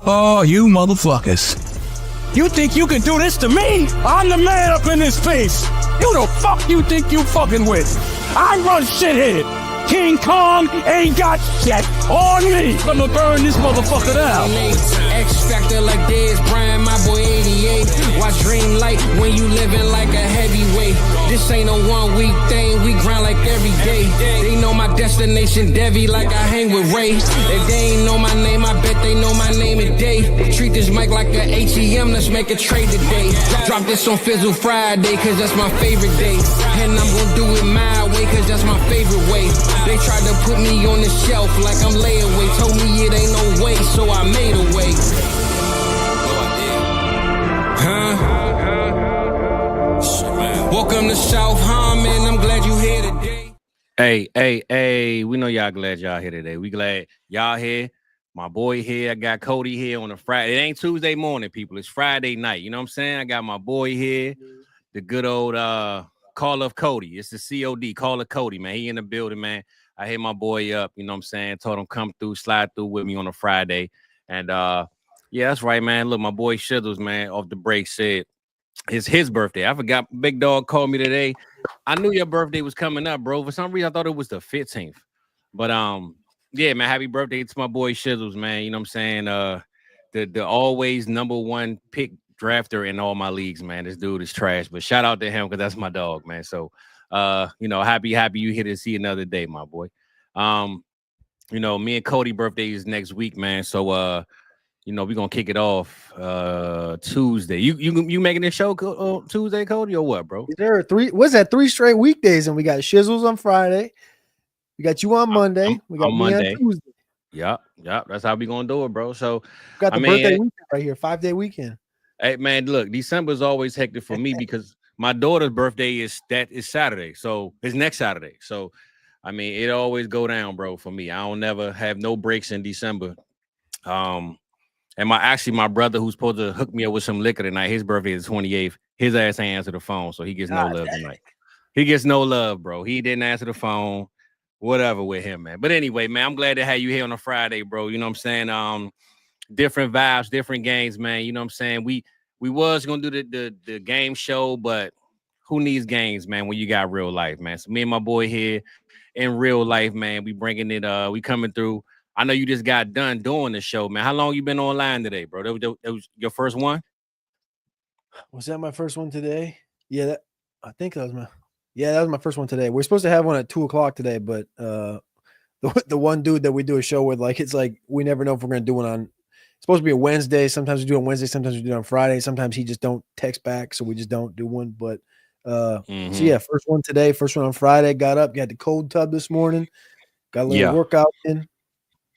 Oh, you motherfuckers. You think you can do this to me? I'm the man up in this face. Who the fuck you think you fucking with? I run shit here. King Kong ain't got shit on me. Gonna burn this motherfucker down. X Factor like Dez Bryant, my boy 88. Watch Dream Light when you living like a heavyweight. This ain't a 1 week thing, we grind like every day. They know my destination, Devi, like I hang with Ray. If they ain't know my name, I bet they know my name today. Treat this mic like a ATM, let's make a trade today. Drop this on Fizzle Friday, cause that's my favorite day. And I'm gonna do it my way, cause that's my favorite way. They tried to put me on the shelf like I'm layaway. Told me it ain't no way, so I made a way. Welcome to South Harmon. I'm glad you here today. Hey, we know y'all glad y'all here today. We glad y'all here. My boy here. I got Cody here on a Friday. It ain't Tuesday morning, people. It's Friday night. You know what I'm saying? I got my boy here, the good old Call of Cody. It's the COD, Call of Cody, man. He in the building, man. I hit my boy up, you know what I'm saying? Told him come through, slide through with me on a Friday. And yeah, that's right, man. Look, my boy Shizzles, man, off the break said it's his birthday. I forgot. Big Dog called me today. I knew your birthday was coming up, bro. For some reason, I thought it was the 15th. But yeah, man, happy birthday to my boy Shizzles, man. You know what I'm saying? The always #1 pick drafter in all my leagues, man. This dude is trash. But shout out to him because that's my dog, man. So you know, happy you here to see another day, my boy. You know, me and Cody birthday is next week, man. So you know, we're gonna kick it off Tuesday. You making this show Tuesday, Cody, or what, bro? There are three straight weekdays, and we got Shizzles on Friday. We got you on Monday. We got me Monday. on Tuesday. Yep. That's how we gonna do it, bro. So We got the birthday weekend right here, 5-day weekend. Hey man, look, December is always hectic for me because my daughter's birthday is Saturday, so it's next Saturday. So I mean, it always go down, bro, for me. I don't never have no breaks in December. And my brother who's supposed to hook me up with some liquor tonight, his birthday is 28th. His ass ain't answer the phone, so he gets no love tonight. He gets no love, bro. He didn't answer the phone. Whatever with him, man. But anyway, man, I'm glad to have you here on a Friday, bro. You know what I'm saying? Different vibes, different games, man. You know what I'm saying? We was gonna do the game show, but who needs games, man, when you got real life, man? So me and my boy here in real life, man, we bringing it, we coming through. I know you just got done doing the show, man. How long you been online today, bro? That was your first one? Was that my first one today? Yeah, I think that was my first one today. We're supposed to have one at 2:00 today, but the one dude that we do a show with, like, it's like we never know if we're gonna do one on. It's supposed to be a Wednesday. Sometimes we do it on Wednesday. Sometimes we do it on Friday. Sometimes he just don't text back, so we just don't do one. But so yeah, first one today, first one on Friday. Got up, got the cold tub this morning, got a little workout in.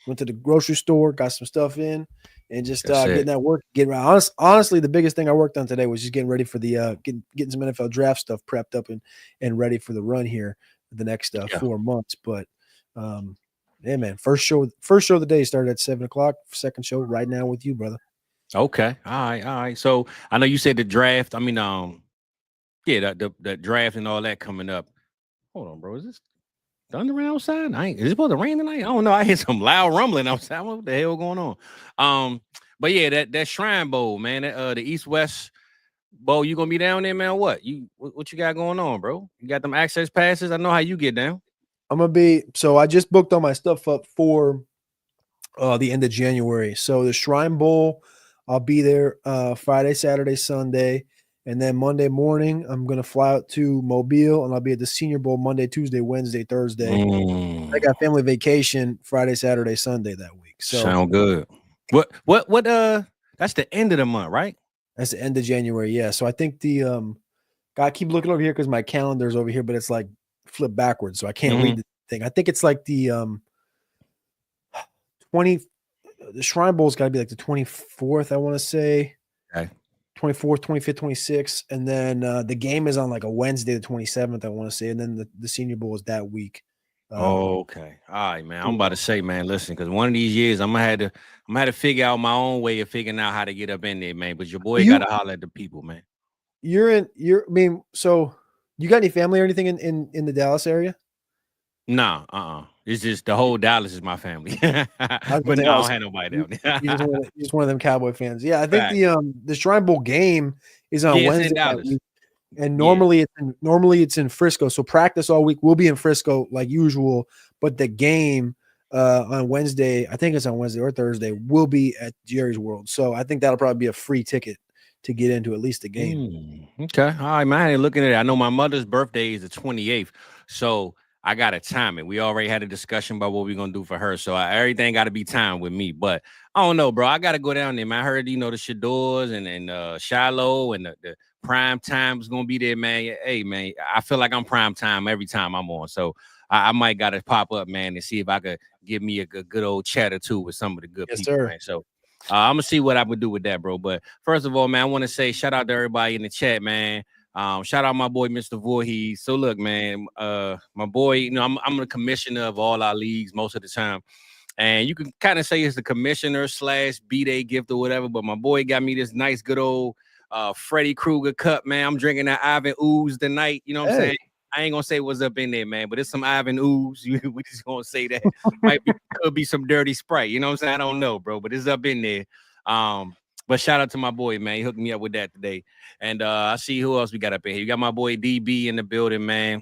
Went to the grocery store, got some stuff in, and just getting that work. Honestly, the biggest thing I worked on today was just getting ready for the getting some NFL draft stuff prepped up and ready for the run here for the next 4 months. But yeah, man, first show of the day started at 7:00. Second show right now with you, brother. Okay, all right. So I know you said the draft. I mean, yeah, the draft and all that coming up. Hold on, bro. Is this thundering outside? Is it supposed to rain tonight? I don't know. I hear some loud rumbling outside. What the hell going on? But yeah, that Shrine Bowl, man, the East West Bowl, you gonna be down there, man? What you got going on, bro? You got them access passes? I know how you get down. I'm gonna be. So I just booked all my stuff up for the end of January. So the Shrine Bowl, I'll be there Friday, Saturday, Sunday. And then Monday morning, I'm going to fly out to Mobile, and I'll be at the Senior Bowl Monday, Tuesday, Wednesday, Thursday. I got family vacation Friday, Saturday, Sunday that week. So sound good. What that's the end of the month, right? That's the end of January, yeah. So I think I keep looking over here because my calendar's over here, but it's like flipped backwards, so I can't read the thing. I think it's like the the Shrine Bowl's got to be like the 24th, I want to say. Okay. 24th, 25th, 26th, and then the game is on like a Wednesday, the 27th, I want to say, and then the Senior Bowl is that week. Okay, all right, man. I'm about to say, man, listen, because one of these years I'm gonna have to figure out my own way of figuring out how to get up in there, man. But your boy gotta holler at the people, man. So you got any family or anything in the Dallas area? Nah. It's just the whole Dallas is my family. I was But gonna say, no, I oh, don't so have nobody you, down there. you're just one of them Cowboy fans. Yeah, I think Fact. the Shrine Bowl game is on Yeah, it's in Wednesday night Dallas. week, and Yeah. normally it's in Frisco. So practice all week will be in Frisco like usual, but the game on Wednesday, I think it's on Wednesday or Thursday, will be at Jerry's World. So I think that'll probably be a free ticket to get into at least the game. Okay. All right, man. I ain't looking at it. I know my mother's birthday is the 28th. So I got to time it. We already had a discussion about what we're going to do for her. So everything got to be timed with me. But I don't know, bro. I got to go down there, man. I heard, the Shadors and Shiloh and the prime time is going to be there, man. Hey, man, I feel like I'm prime time every time I'm on. So I might got to pop up, man, and see if I could give me a good old chat or two with some of the good Yes, people, sir. man. So I'm gonna see what I would do with that, bro. But first of all, man, I want to say shout out to everybody in the chat, man. Shout out my boy, Mr. Voorhees. So look, man, my boy, I'm the commissioner of all our leagues most of the time. And you can kind of say it's the commissioner / B-Day gift or whatever. But my boy got me this nice, good old Freddy Krueger cup, man. I'm drinking that Ivan Ooze tonight. You know what I'm saying? I ain't gonna say what's up in there, man, but it's some Ivan Ooze. We just gonna say that could be some dirty Sprite. You know what I'm saying? I don't know, bro, but it's up in there. But shout out to my boy, man. He hooked me up with that today. And I see who else we got up in here. You got my boy DB in the building, man.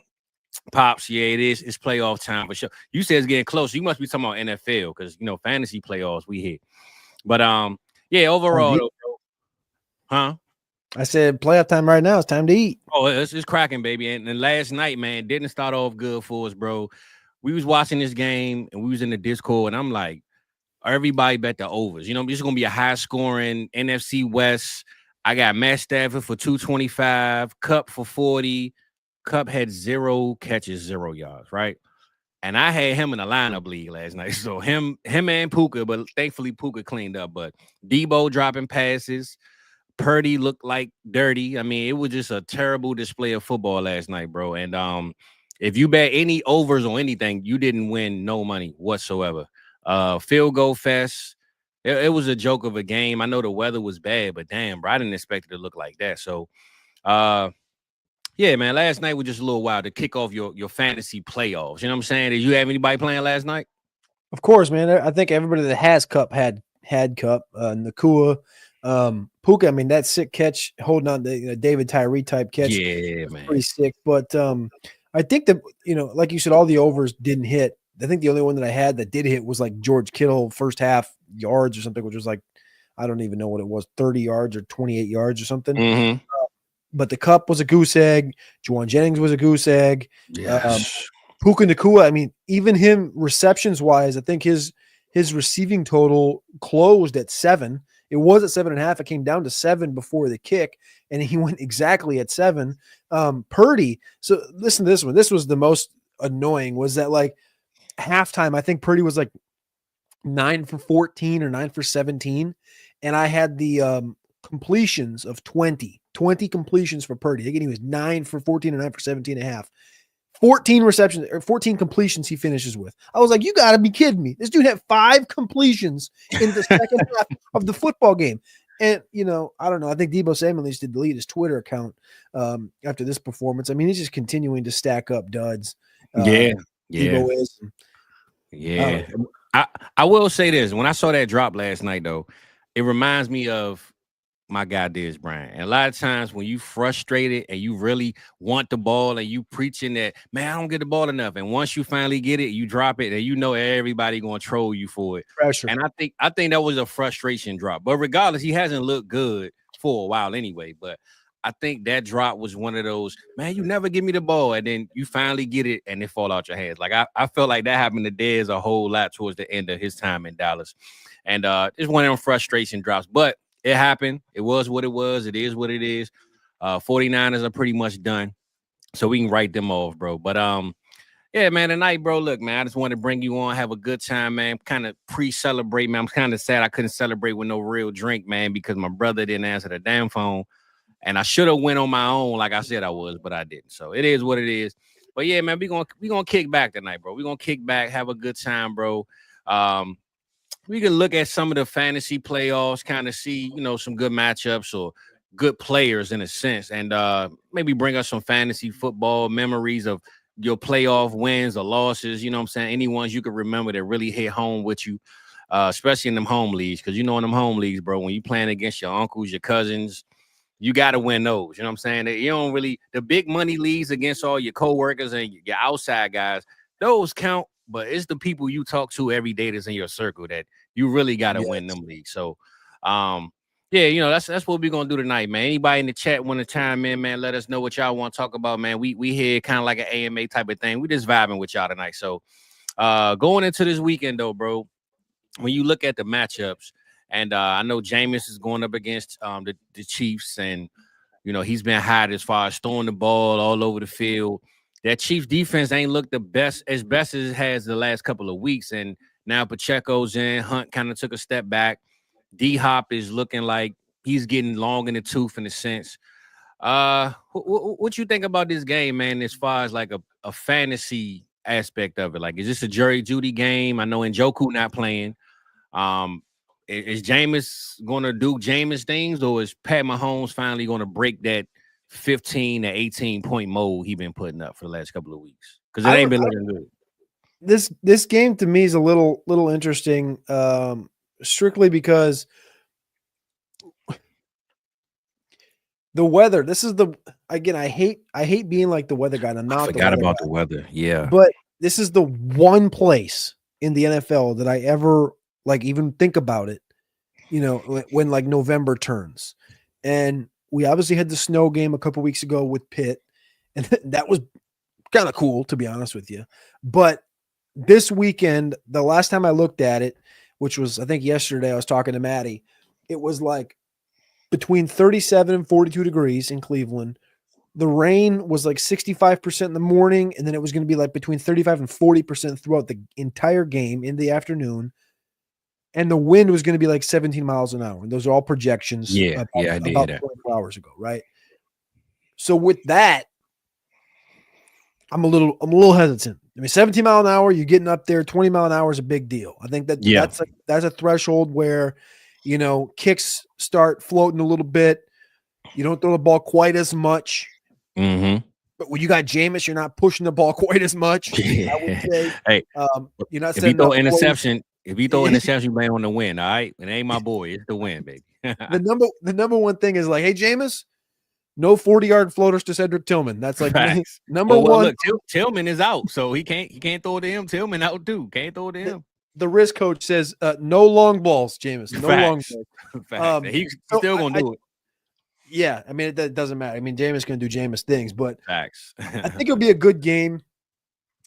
Pops, yeah, it is. It's playoff time for sure. You said it's getting close. You must be talking about NFL because fantasy playoffs we hit. But yeah, overall, though, bro. Huh? I said playoff time right now. It's time to eat. Oh, it's cracking, baby. And last night, man, didn't start off good for us, bro. We was watching this game and we was in the Discord, and I'm like, everybody bet the overs. This is gonna be a high scoring NFC West. I got Matt Stafford for 225, Cup for 40. Cup had 0 catches, 0 yards, right? And I had him in a lineup league last night. So him and Puka, but thankfully Puka cleaned up. But Debo dropping passes. Purdy looked like dirty. I mean, it was just a terrible display of football last night, bro. And if you bet any overs on anything, you didn't win no money whatsoever. Field goal fest. It was a joke of a game. I know the weather was bad, but damn, bro, I didn't expect it to look like that. So, yeah, man, last night was just a little wild to kick off your fantasy playoffs. You know what I'm saying? Did you have anybody playing last night? Of course, man. I think everybody that has Cup had Cup. Nakua, Puka. I mean, that sick catch, holding on to David Tyree type catch. Yeah, man, pretty sick. But I think that like you said, all the overs didn't hit. I think the only one that I had that did hit was like George Kittle first half yards or something, which was like I don't even know what it was, 30 yards or 28 yards or something. Mm-hmm. But the Cup was a goose egg. Juwan Jennings was a goose egg. Yes. Puka Nakua, I mean, even him receptions wise, I think his receiving total closed at 7. It was at 7.5. It came down to 7 before the kick, and he went exactly at 7. Purdy. So listen to this one. This was the most annoying. Was that like halftime? I think Purdy was like 9 for 14 or 9 for 17, and I had the completions of 20 completions for Purdy. Again, he was 9 for 14 and 9 for 17.5. 14 receptions or 14 completions he finishes with. I was like, you got to be kidding me. This dude had 5 completions in the second half of the football game. And, I don't know. I think Debo Samuel needs to delete his Twitter account after this performance. I mean, he's just continuing to stack up duds. Yeah. Debo is. Yeah. I will say this. When I saw that drop last night, though, it reminds me of my guy Dez Bryant. And a lot of times when you frustrated and you really want the ball and you preaching that, man, I don't get the ball enough. And once you finally get it, you drop it and everybody going to troll you for it. Pressure. And I think that was a frustration drop. But regardless, he hasn't looked good for a while anyway. But I think that drop was one of those, man, you never give me the ball. And then you finally get it and it fall out your hands. Like I felt like that happened to Dez a whole lot towards the end of his time in Dallas. And it's one of them frustration drops. But it happened. It was what it was. It is what it is. 49ers are pretty much done. So we can write them off, bro. But yeah, man, tonight, bro, look, man, I just want to bring you on, have a good time, man. Kind of pre-celebrate, man. I'm kind of sad I couldn't celebrate with no real drink, man, because my brother didn't answer the damn phone. And I should have went on my own like I said I was, but I didn't. So it is what it is. But yeah, man, we gonna kick back tonight, bro. We're gonna kick back, have a good time, bro. We can look at some of the fantasy playoffs, kind of see, some good matchups or good players in a sense, and maybe bring us some fantasy football memories of your playoff wins or losses, you know what I'm saying? Any ones you can remember that really hit home with you, especially in them home leagues. Because in them home leagues, bro, when you playing against your uncles, your cousins, you got to win those. You know what I'm saying? You don't really, the big money leagues against all your coworkers and your outside guys, those count. But it's the people you talk to every day that's in your circle that you really got to win them leagues. So, yeah, that's what we're gonna do tonight, man. Anybody in the chat want to chime in, man? Let us know what y'all want to talk about, man. We here kind of like an AMA type of thing. We just vibing with y'all tonight. So, going into this weekend though, bro, when you look at the matchups, and I know Jameis is going up against the Chiefs, and he's been hot as far as throwing the ball all over the field. That Chiefs defense ain't looked the best as it has the last couple of weeks, and now Pacheco's in. Hunt kind of took a step back. D-Hop is looking like he's getting long in the tooth in a sense. What you think about this game, man, as far as like a fantasy aspect of it? Like, is this a Jerry Jeudy game? I know Njoku not playing. Is Jameis going to do Jameis things, or is Pat Mahomes finally going to break that 15 to 18 point mold he been putting up for the last couple of weeks? Because it ain't been looking good. This game to me is a little interesting, strictly because the weather. This is I hate being like the weather guy. And I'm not. I forgot about the weather. Yeah, but this is the one place in the NFL that I ever like even think about it. When like November turns, and we obviously had the snow game a couple weeks ago with Pitt, and that was kind of cool, to be honest with you. But this weekend, the last time I looked at it, which was I think yesterday, I was talking to Matty, it was like between 37 and 42 degrees in Cleveland. The rain was like 65% in the morning, and then it was going to be like between 35 and 40% throughout the entire game in the afternoon. And the wind was going to be like 17 miles an hour. And those are all projections. Yeah, I did about that 24 hours ago, right? So with that, I'm a little hesitant. I mean, 17 mile an hour, you're getting up there. 20 mile an hour is a big deal. I think that's a threshold where, kicks start floating a little bit. You don't throw the ball quite as much. Mm-hmm. But when you got Jameis, you're not pushing the ball quite as much. I would say. Hey, you're not. If you throw interception, you blame on the win. All right, it ain't my boy. It's the win, baby. the number one thing is like, hey, Jameis, no 40-yard floaters to Cedric Tillman. That's like number one. Look, Tillman is out, so he can't throw to him. Tillman out too. Can't throw to him. The risk coach says no long balls, Jameis. No long balls. He's still gonna do it. Yeah, I mean, it doesn't matter. I mean, Jameis going to do Jameis things, but facts. I think it'll be a good game.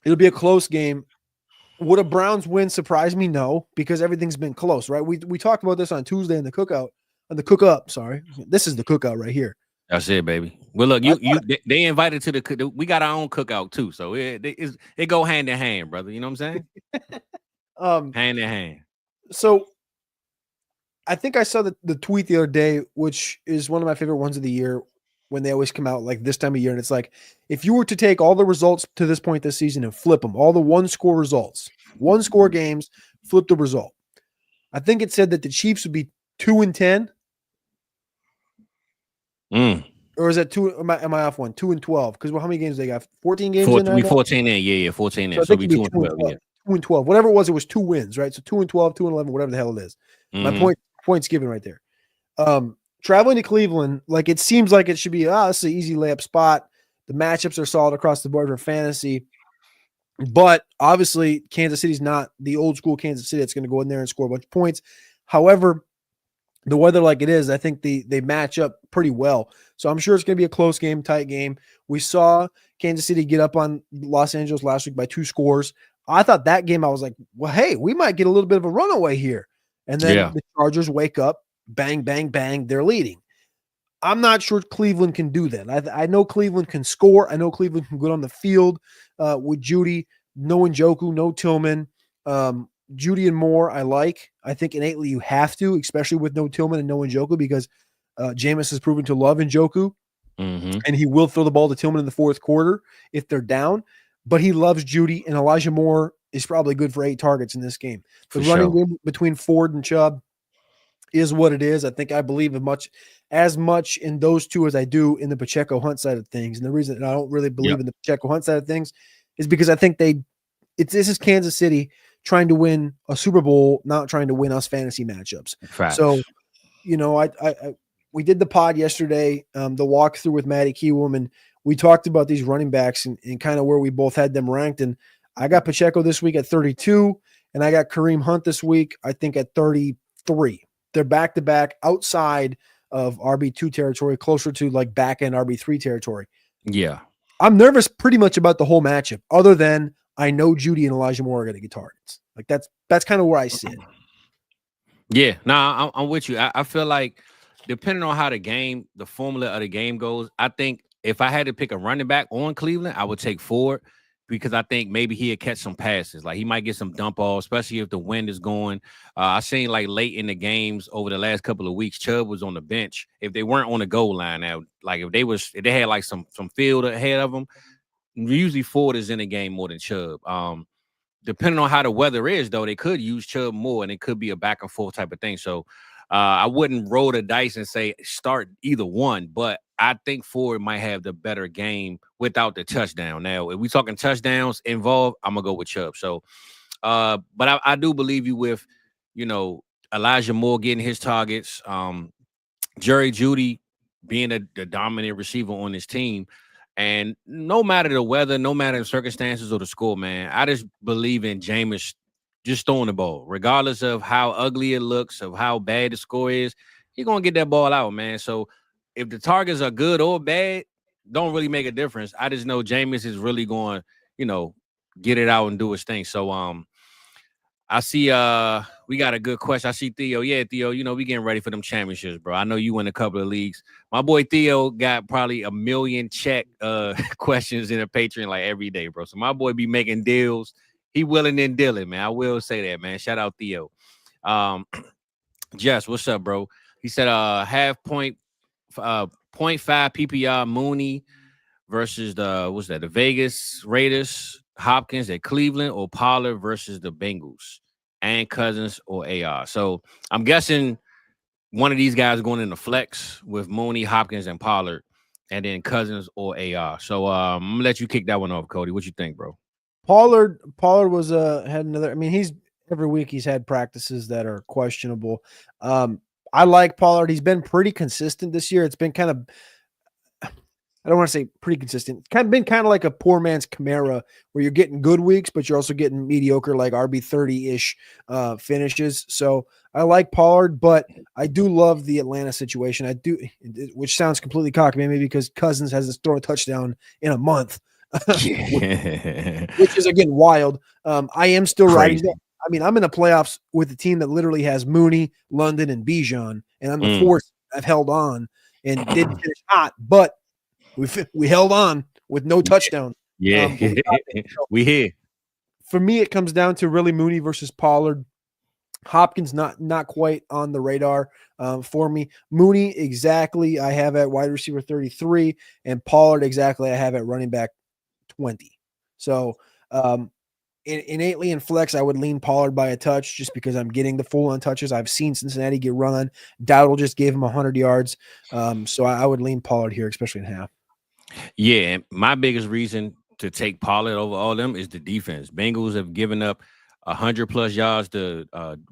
It'll be a close game. Would a Browns win surprise me? No, because everything's been close, right? We talked about this on Tuesday in the cook-up. Sorry, this is the cookout right here. That's it, baby. Well, look, they invited to we got our own cookout too, so it go hand in hand, brother. You know what I'm saying? Hand in hand. So I think I saw the tweet the other day, which is one of my favorite ones of the year, when they always come out like this time of year. And it's like, if you were to take all the results to this point this season and flip them, all the one-score results, one-score games, flip the result. I think it said that the Chiefs would be 2-10. Or is that 2? Am I off one? 2-12? Because how many games they got? 14 games. 14 in. Yeah, 14 in. So it'll be 2-12. Yeah. 2-12. Whatever it was 2 wins, right? So 2-12, 2-11, whatever the hell it is. Mm-hmm. My point's given right there. Traveling to Cleveland, like it seems like it should be, this is an easy layup spot. The matchups are solid across the board for fantasy. But obviously, Kansas City's not the old school Kansas City that's going to go in there and score a bunch of points. However, the weather like it is, I think they match up pretty well. So I'm sure it's going to be a close game, tight game. We saw Kansas City get up on Los Angeles last week by 2 scores. I thought that game, I was like, well, hey, we might get a little bit of a runaway here. And then the Chargers wake up, bang, bang, bang, they're leading. I'm not sure Cleveland can do that. I know Cleveland can score. I know Cleveland can go on the field with Jeudy, no Njoku, no Tillman. Jeudy and Moore, I like. I think innately you have to, especially with no Tillman and no Njoku, because Jameis has proven to love Njoku, and he will throw the ball to Tillman in the fourth quarter if they're down. But he loves Jeudy, and Elijah Moore is probably good for 8 targets in this game. The running game between Ford and Chubb is what it is. I believe as much in those two as I do in the Pacheco Hunt side of things. And the reason I don't really believe in the Pacheco Hunt side of things is because I think this is Kansas City trying to win a Super Bowl, not trying to win us fantasy matchups. Facts. So, we did the pod yesterday, the walkthrough with Matty Keywoman, and we talked about these running backs and kind of where we both had them ranked. And I got Pacheco this week at 32, and I got Kareem Hunt this week, I think, at 33. They're back-to-back outside of RB2 territory, closer to like back-end RB3 territory. Yeah. I'm nervous pretty much about the whole matchup, other than I know Judy and Elijah Moore are going to get targets. Like that's kind of where I sit. Yeah, I'm with you. I feel like depending on how the formula of the game goes, I think if I had to pick a running back on Cleveland, I would take Ford because I think maybe he'd catch some passes. Like he might get some dump offs, especially if the wind is going. I seen like late in the games over the last couple of weeks, Chubb was on the bench. If they weren't on the goal line now, like if they had like some field ahead of them, usually Ford is in the game more than Chubb. Depending on how the weather is, though, they could use Chubb more, and it could be a back and forth type of thing. So I wouldn't roll the dice and say start either one, but I think Ford might have the better game without the touchdown. Now, if we talking touchdowns involved, I'm gonna go with Chubb. So, but I do believe you with, Elijah Moore getting his targets, Jerry Jeudy being the dominant receiver on this team. And no matter the weather, no matter the circumstances or the score, man, I just believe in Jameis just throwing the ball, regardless of how ugly it looks, of how bad the score is. He's going to get that ball out, man. So if the targets are good or bad, don't really make a difference. I just know Jameis is really going, get it out and do his thing. So I see we got a good question. I see Theo. Yeah, Theo, we getting ready for them championships, bro. I know you win a couple of leagues. My boy Theo got probably 1 million check questions in a Patreon like every day, bro. So my boy be making deals. He willing and dealing, man. I will say that, man. Shout out Theo. Jess, what's up, bro? He said half point 0.5 PPR Mooney versus the Vegas Raiders, Hopkins at Cleveland, or Pollard versus the Bengals, and Cousins or AR. So I'm guessing one of these guys going in the flex with Mooney, Hopkins, and Pollard, and then Cousins or AR. So I'm gonna let you kick that one off, Cody. What you think, bro? Pollard was had another. I mean, he's every week he's had practices that are questionable. I like Pollard. He's been pretty consistent this year. It's been kind of, I don't want to say pretty consistent. Been kind of like a poor man's Kamara, where you're getting good weeks, but you're also getting mediocre, like RB30-ish finishes. So I like Pollard, but I do love the Atlanta situation. I do, which sounds completely cocky, maybe because Cousins hasn't thrown a touchdown in a month, which is again wild. I am still riding that. I mean, I'm in the playoffs with a team that literally has Mooney, London, and Bijan, and I'm the fourth. I've held on and did finish hot, but we held on with no touchdown. Yeah, we here. For me, it comes down to really Mooney versus Pollard. Hopkins not quite on the radar for me. Mooney exactly I have at wide receiver 33, and Pollard exactly I have at running back 20. So innately in flex, I would lean Pollard by a touch just because I'm getting the full on touches. I've seen Cincinnati get run on. Dowdle just gave him 100 yards. So I would lean Pollard here, especially in half. Yeah, my biggest reason to take Pollard over all of them is the defense. Bengals have given up 100+ yards to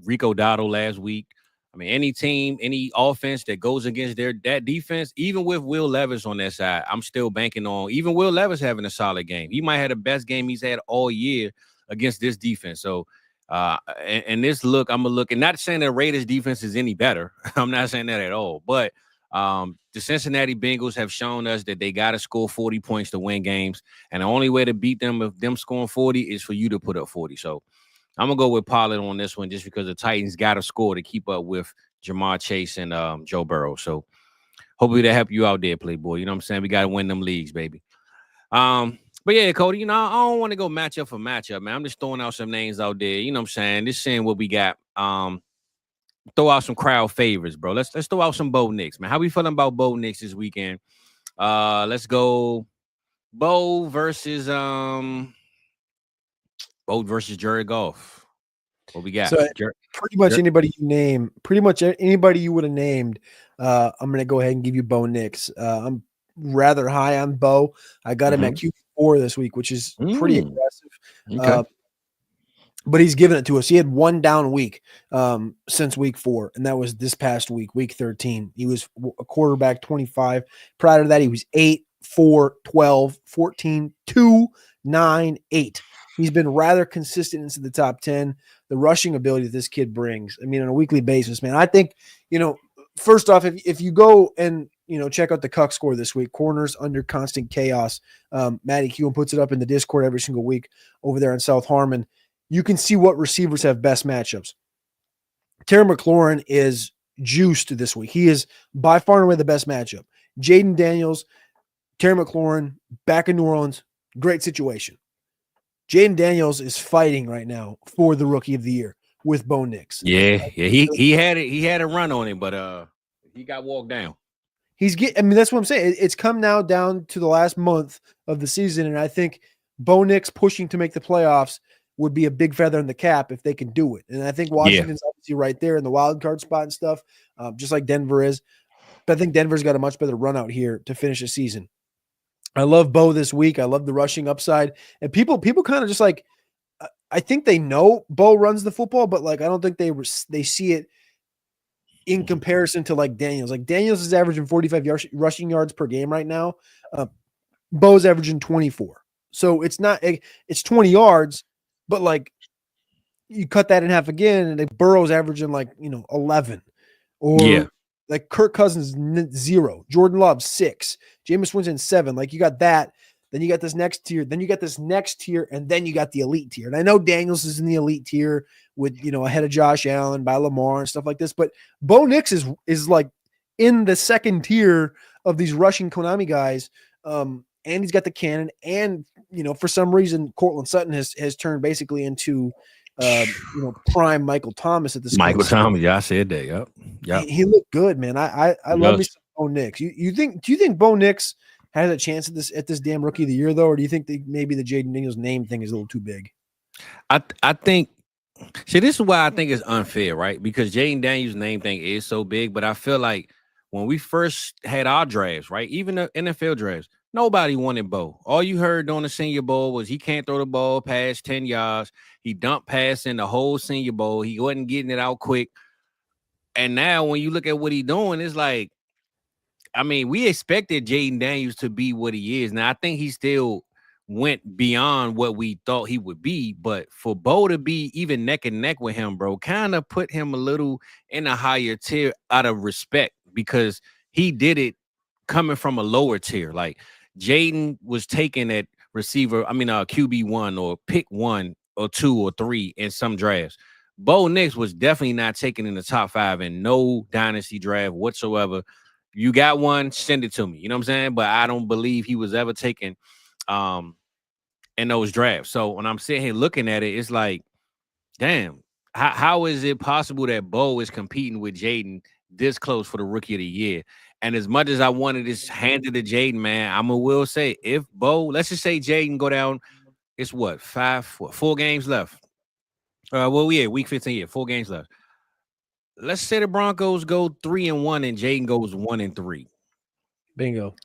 Rico Dowdle last week. I mean, any team, any offense that goes against that defense, even with Will Levis on that side, I'm still banking on even Will Levis having a solid game. He might have the best game he's had all year against this defense. So, and this look, I'm going to look, and not saying that Raiders defense is any better. I'm not saying that at all. But the Cincinnati Bengals have shown us that they got to score 40 points to win games. And the only way to beat them of them scoring 40 is for you to put up 40. So I'm going to go with Pollard on this one just because the Titans got to score to keep up with Jamar Chase and Joe Burrow. So hopefully that help you out there, Playboy. You know what I'm saying? We got to win them leagues, baby. But yeah, Cody, I don't want to go matchup for matchup, man. I'm just throwing out some names out there. You know what I'm saying? Just saying what we got. Throw out some crowd favorites, bro. Let's throw out some Bo Nix, man. How we feeling about Bo Nix this weekend? Let's go Bo versus Jared Goff. What we got? So pretty much anybody you would have named, I'm going to go ahead and give you Bo Nix. rather high on Bo. I got him at QB4 this week, which is pretty aggressive. Okay. But he's given it to us. He had one down week since week 4, and that was this past week, week 13. He was a quarterback 25. Prior to that, he was 8, 4, 12, 14, 2, 9, 8. He's been rather consistent into the top 10. The rushing ability that this kid brings, I mean, on a weekly basis, man. I think, first off, if you go and, check out the Cuck score this week, corners under constant chaos. Matty Keelan puts it up in the Discord every single week over there in South Harmon. You can see what receivers have best matchups. Terry McLaurin is juiced this week. He is by far and away the best matchup. Jaden Daniels, Terry McLaurin, back in New Orleans, great situation. Jaden Daniels is fighting right now for the Rookie of the Year with Bo Nix. Yeah. He had it. He had a run on him, but he got walked down. That's what I'm saying. It's come now down to the last month of the season, and I think Bo Nix pushing to make the playoffs would be a big feather in the cap if they can do it. And I think Washington's obviously right there in the wild card spot and stuff, just like Denver is. But I think Denver's got a much better run out here to finish the season. I love Bo this week. I love the rushing upside. And people kind of just like, I think they know Bo runs the football, but like I don't think they see it in comparison to like Daniels. Like Daniels is averaging 45 rushing yards per game right now. Bo's averaging 24. So it's 20 yards. But like you cut that in half again, and like Burrow's averaging 11, or like Kirk Cousins 0, Jordan Love 6, Jameis Winston 7. Like you got that, then you got this next tier, then you got this next tier, and then you got the elite tier. And I know Daniels is in the elite tier with ahead of Josh Allen by Lamar and stuff like this, but Bo Nix is like in the second tier of these rushing Konami guys. And he's got the cannon, and for some reason, Cortland Sutton has turned basically into prime Michael Thomas at this. Michael Thomas, I said that. Yep. He looked good, man. I love me some Bo Nix. Do you think Bo Nix has a chance at this damn Rookie of the Year though, or do you think maybe the Jaden Daniels name thing is a little too big? I think. See, this is why I think it's unfair, right? Because Jaden Daniels' name thing is so big, but I feel like when we first had our drafts, right, even the NFL drafts, nobody wanted Bo. All you heard during the Senior Bowl was he can't throw the ball past 10 yards. He dumped passing the whole Senior Bowl. He wasn't getting it out quick. And now when you look at what he's doing, it's like, I mean, we expected Jaden Daniels to be what he is. Now, I think he still went beyond what we thought he would be. But for Bo to be even neck and neck with him, bro, kind of put him a little in a higher tier out of respect, because he did it coming from a lower tier. Like, Jaden was taken at receiver, QB1 or pick 1 or 2 or 3 in some drafts. Bo Nix was definitely not taken in the top 5 in no dynasty draft whatsoever. You got one, send it to me. You know what I'm saying? But I don't believe he was ever taken in those drafts. So when I'm sitting here looking at it, it's like, damn, how is it possible that Bo is competing with Jaden this close for the Rookie of the Year? And as much as I wanted this handed to Jaden, man, will say, if Bo, let's just say Jaden go down, it's what, 4 games left. Week 15, 4 games left. Let's say the Broncos go 3-1 and Jaden goes 1-3. Bingo.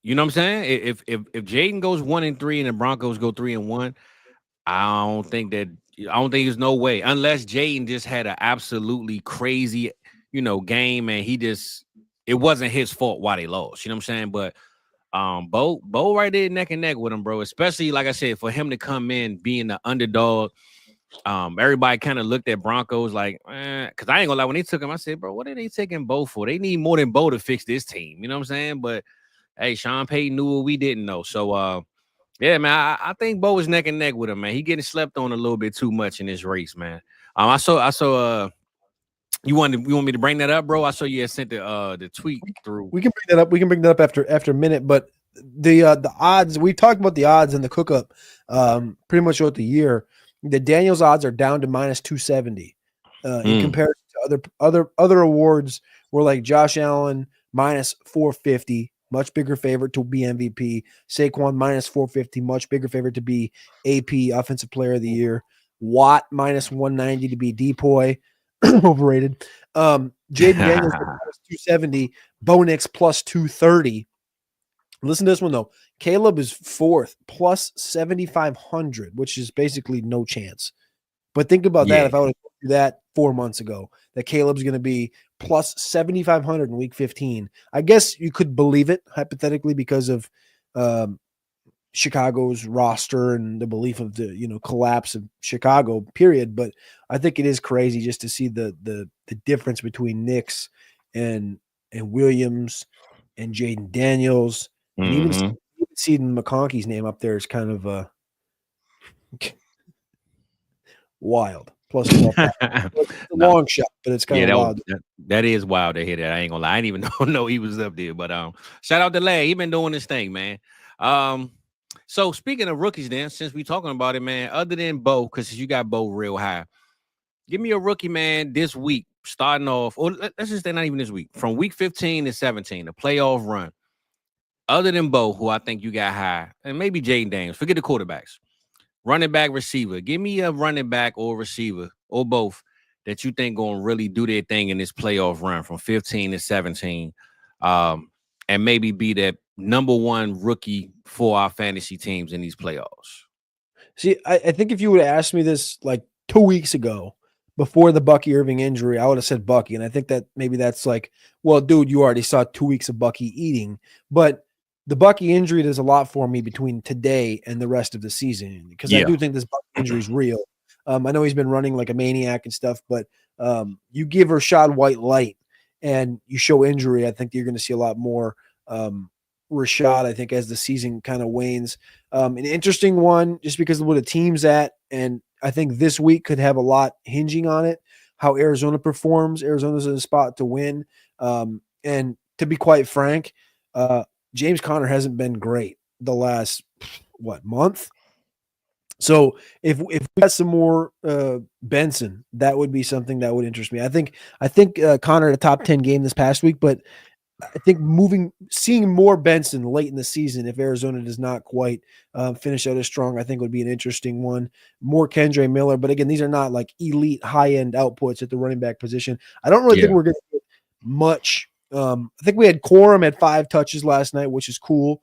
You know what I'm saying? If Jaden goes 1-3 and the Broncos go 3-1, I don't think there's no way, unless Jaden just had an absolutely crazy, game, and it wasn't his fault why they lost. You know what I'm saying? But Bo right there neck and neck with him, bro. Especially, like I said, for him to come in being the underdog. Everybody kind of looked at Broncos like, because I ain't gonna lie, when they took him, I said, bro, what are they taking Bo for? They need more than Bo to fix this team. You know what I'm saying? But hey, Sean Payton knew what we didn't know. So yeah, man, I think Bo is neck and neck with him, man. He getting slept on a little bit too much in this race, man. I saw you want me to bring that up, bro? I saw you had sent the tweet through. We can bring that up. We can bring that up after a minute. But the odds, we talked about the odds in the cook up pretty much throughout the year. The Daniels odds are down to -270 in comparison to other awards were like Josh Allen -450, much bigger favorite to be MVP. Saquon -450, much bigger favorite to be AP Offensive Player of the Year. Watt -190 to be Depoy. Overrated. Jaden Daniels +270, Bo Nix +230. Listen to this one, though. Caleb is 4th, plus 7,500, which is basically no chance. But think about that. If I would have told you that 4 months ago, that Caleb's going to be plus 7,500 in week 15, I guess you could believe it hypothetically because of Chicago's roster and the belief of the collapse of Chicago, period. But I think it is crazy just to see the difference between Knicks and Williams and Jaden Daniels, and even seeing McConkey's name up there is kind of wild. Plus, it's a long shot, but it's kind of wild. That is wild to hear that. I ain't gonna lie. I didn't even know he was up there. But shout out to Lad. He been doing this thing, man. So speaking of rookies, then, since we talking about it, man, other than Bo, because you got Bo real high, give me a rookie, man, this week, starting off, or let's just say not even this week, from week 15 to 17, the playoff run. Other than Bo, who I think you got high, and maybe Jaden Daniels, forget the quarterbacks. Running back, receiver. Give me a running back or receiver, or both, that you think going to really do their thing in this playoff run from 15 to 17, and maybe be that number one rookie for our fantasy teams in these playoffs. See, I think if you would have asked me this like 2 weeks ago, before the Bucky Irving injury, I would have said Bucky. And I think that maybe that's like, well, dude, you already saw 2 weeks of Bucky eating. But the Bucky injury does a lot for me between today and the rest of the season, because I do think this Bucky injury is real. I know he's been running like a maniac and stuff, but you give Rachaad White light and you show injury, I think you're going to see a lot more Rachaad, I think, as the season kind of wanes. An interesting one just because of where the team's at, and I think this week could have a lot hinging on it, how Arizona performs. Arizona's in a spot to win. And to be quite frank, James Conner hasn't been great the last, month? So if we got some more Benson, that would be something that would interest me. I think Conner had a top 10 game this past week, but I think seeing more Benson late in the season, if Arizona does not quite finish out as strong, I think would be an interesting one. More Kendre Miller, but again, these are not like elite high-end outputs at the running back position. I don't really think we're going to get much. I think we had Corum at 5 touches last night, which is cool.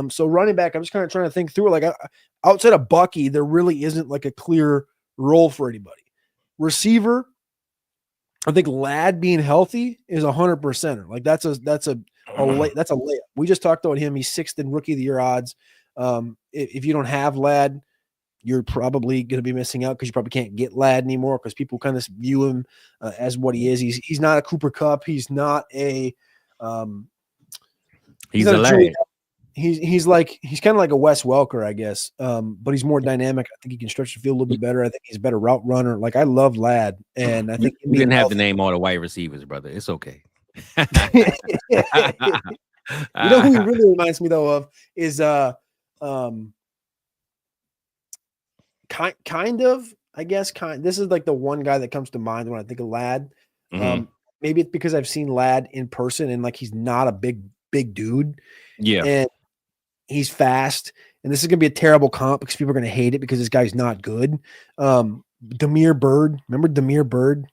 So running back, I'm just kind of trying to think through it. Like outside of Bucky, there really isn't like a clear role for anybody. Receiver, I think Ladd being healthy is 100%. Like that's a layup. We just talked about him. He's 6th in Rookie of the Year odds. If you don't have Ladd, you're probably going to be missing out because you probably can't get Ladd anymore because people kind of view him as what he is. He's not a Cooper Kupp. He's not a. He's a Ladd. He's kind of like a Wes Welker, I guess. But he's more dynamic. I think he can stretch the field a little bit better. I think he's a better route runner. Like I love Ladd, and I think you didn't have to name all the wide receivers, brother. It's okay. You know who he really reminds me though of is kind of, I guess, this is like the one guy that comes to mind when I think of Ladd. Maybe it's because I've seen Ladd in person and like he's not a big dude. Yeah. And he's fast. And this is gonna be a terrible comp because people are gonna hate it because this guy's not good. Damiere Byrd. Remember Damiere Byrd?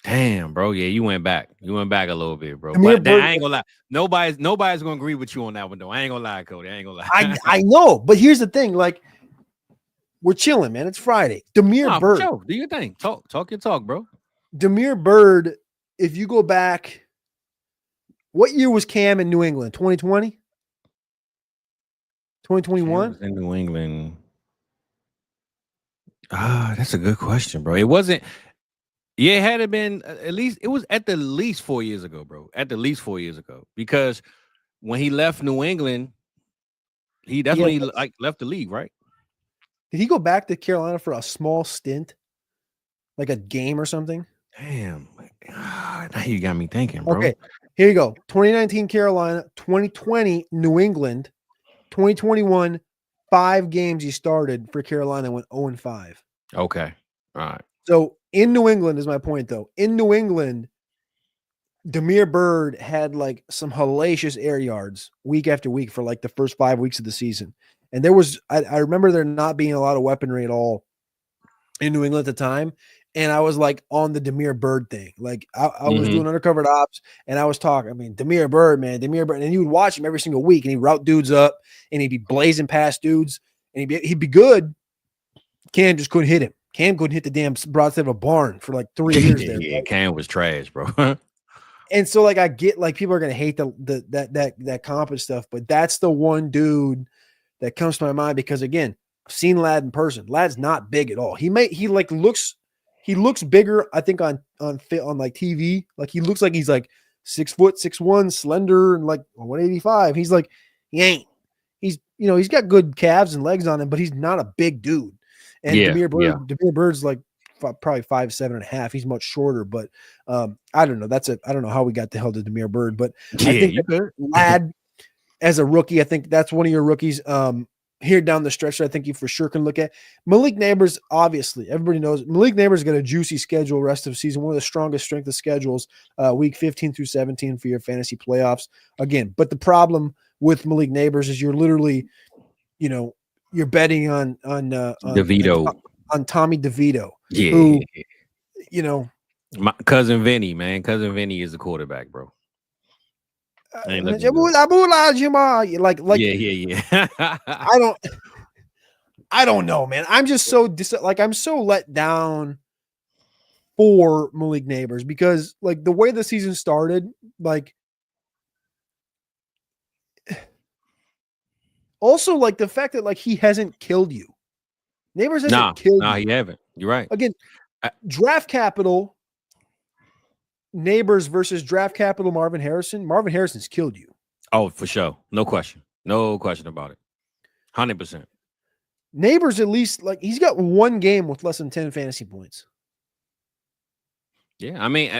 Damn, bro. Yeah, you went back. You went back a little bit, bro. But I ain't gonna lie. Nobody's gonna agree with you on that one, though. I ain't gonna lie, Cody. I ain't gonna lie. I know, but here's the thing. Like, we're chilling, man. It's Friday. Damiere Byrd. Sure. Do your thing. Talk your talk, bro. Damiere Byrd, if you go back, what year was Cam in New England? 2020? 2021? In New England. That's a good question, bro. It wasn't. Yeah, it had been at least. It was at the least 4 years ago, bro. At the least 4 years ago, because when he left New England, that's when he left the league, right? Did he go back to Carolina for a small stint, like a game or something? Damn, now you got me thinking, bro. Okay, here you go. 2019 Carolina, 2020 New England, 2021 5 games he started for Carolina, went 0-5. Okay, all right. So in New England is my point, though. In New England, Damiere Byrd had like some hellacious air yards week after week for like the first 5 weeks of the season. And there was, I remember there not being a lot of weaponry at all in New England at the time. and I was like on the Damiere Byrd thing. Like I was doing undercover ops, and I was talking. I mean, Damiere Byrd, and you would watch him every single week, and he'd route dudes up, and he'd be blazing past dudes, and he'd be good. Cam just couldn't hit him. Cam couldn't hit the damn broadside of a barn for like 3 years there. Yeah, Cam was trash, bro. And so like I get like people are gonna hate that comp and stuff, but that's the one dude that comes to my mind because again, I've seen Ladd in person. Ladd's not big at all. He looks bigger, I think, on like TV. Like he looks like he's like 6 foot, 6'1", slender, and like 185. He's like, he ain't. He's he's got good calves and legs on him, but he's not a big dude. And Damiere Byrd's like probably 5'7.5". He's much shorter, but I don't know. I don't know how we got the hell to Damiere Byrd, but I think Ladd as a rookie, I think that's one of your rookies. Here down the stretch, I think you for sure can look at Malik Neighbors. Obviously, everybody knows Malik Neighbors got a juicy schedule rest of the season, one of the strongest strength of schedules, week 15 through 17 for your fantasy playoffs. Again, but the problem with Malik Neighbors is you're literally, you're betting on DeVito, on Tommy DeVito, yeah, who, my cousin Vinny, man. Cousin Vinny is the quarterback, bro. Like yeah. I don't know, man. I'm just so I'm so let down for Malik Neighbors because like the way the season started, like also like the fact that like he hasn't killed you. Neighbors hasn't killed you. Nah, he haven't. You're right. Again, draft capital. Neighbors versus draft capital Marvin Harrison. Marvin Harrison's killed you. Oh, for sure. No question. No question about it. 100%. Neighbors, at least, like, he's got one game with less than 10 fantasy points. Yeah, I mean,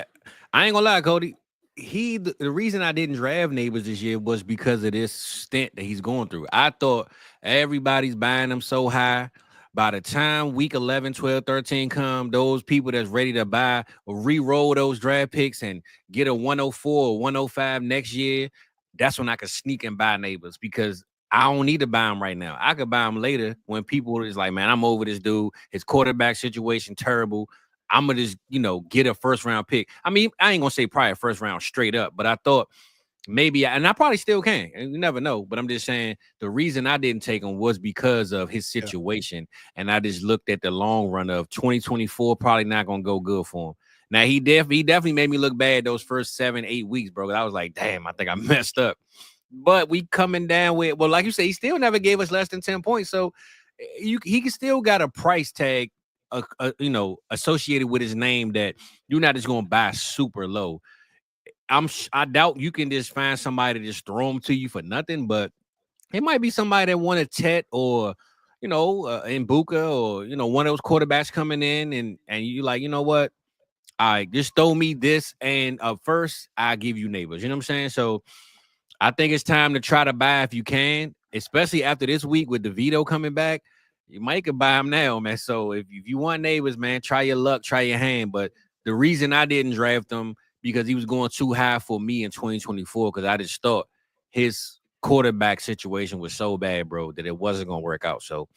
I ain't gonna lie, Cody. The reason I didn't draft Neighbors this year was because of this stint that he's going through. I thought everybody's buying him so high. By the time week 11, 12, 13 come, those people that's ready to buy or re-roll those draft picks and get a 104 or 105 next year, that's when I could sneak and buy Neighbors because I don't need to buy them right now. I could buy them later when people is like, man, I'm over this dude. His quarterback situation terrible. I'm going to just, get a first-round pick. I mean, I ain't going to say probably a first round straight up, but I thought maybe, and I probably still can. And you never know. But I'm just saying the reason I didn't take him was because of his situation. Yeah. And I just looked at the long run of 2024, probably not going to go good for him. Now, he definitely made me look bad those first 7-8 weeks, bro. I was like, damn, I think I messed up. But we coming down with, well, like you say, he still never gave us less than 10 points. So he still got a price tag, associated with his name that you're not just going to buy super low. I doubt you can just find somebody to just throw them to you for nothing, but it might be somebody that wanted Tet or, Mbuka or, one of those quarterbacks coming in and you like, you know what? All right, just throw me this and first I'll give you Neighbors. You know what I'm saying? So I think it's time to try to buy if you can, especially after this week with DeVito coming back. You might could buy him now, man. So if you want Neighbors, man, try your luck, try your hand. But the reason I didn't draft him because he was going too high for me in 2024 because I just thought his quarterback situation was so bad, bro, that it wasn't going to work out. So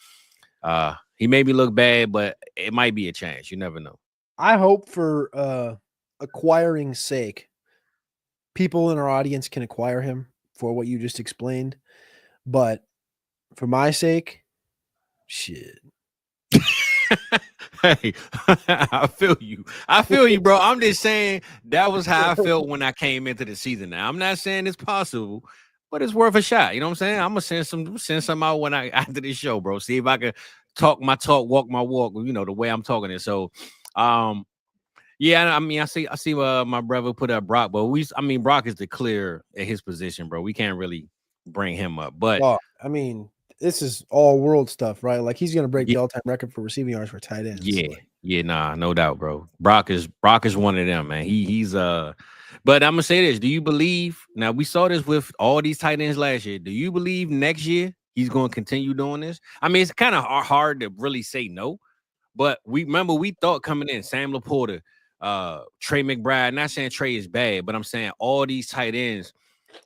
he made me look bad, but it might be a chance. You never know. I hope for acquiring sake, people in our audience can acquire him for what you just explained. But for my sake, shit. Hey, I feel you, bro. I'm just saying that was how I felt when I came into the season. Now, I'm not saying it's possible, but it's worth a shot. You know what I'm saying? I'm gonna send some out when after this show, bro. See if I can talk my talk, walk my walk. The way I'm talking it. So, yeah. I mean, I see my brother put up Brock, but Brock is the clear at his position, bro. We can't really bring him up, but I mean. This is all world stuff, right? Like he's going to break the all-time record for receiving yards for tight ends. Yeah, no doubt, bro. Brock is one of them, man. He's but I'm gonna say this: do you believe? Now we saw this with all these tight ends last year. Do you believe next year he's going to continue doing this? I mean, it's kind of hard to really say no, but we thought coming in Sam Laporta, Trey McBride. Not saying Trey is bad, but I'm saying all these tight ends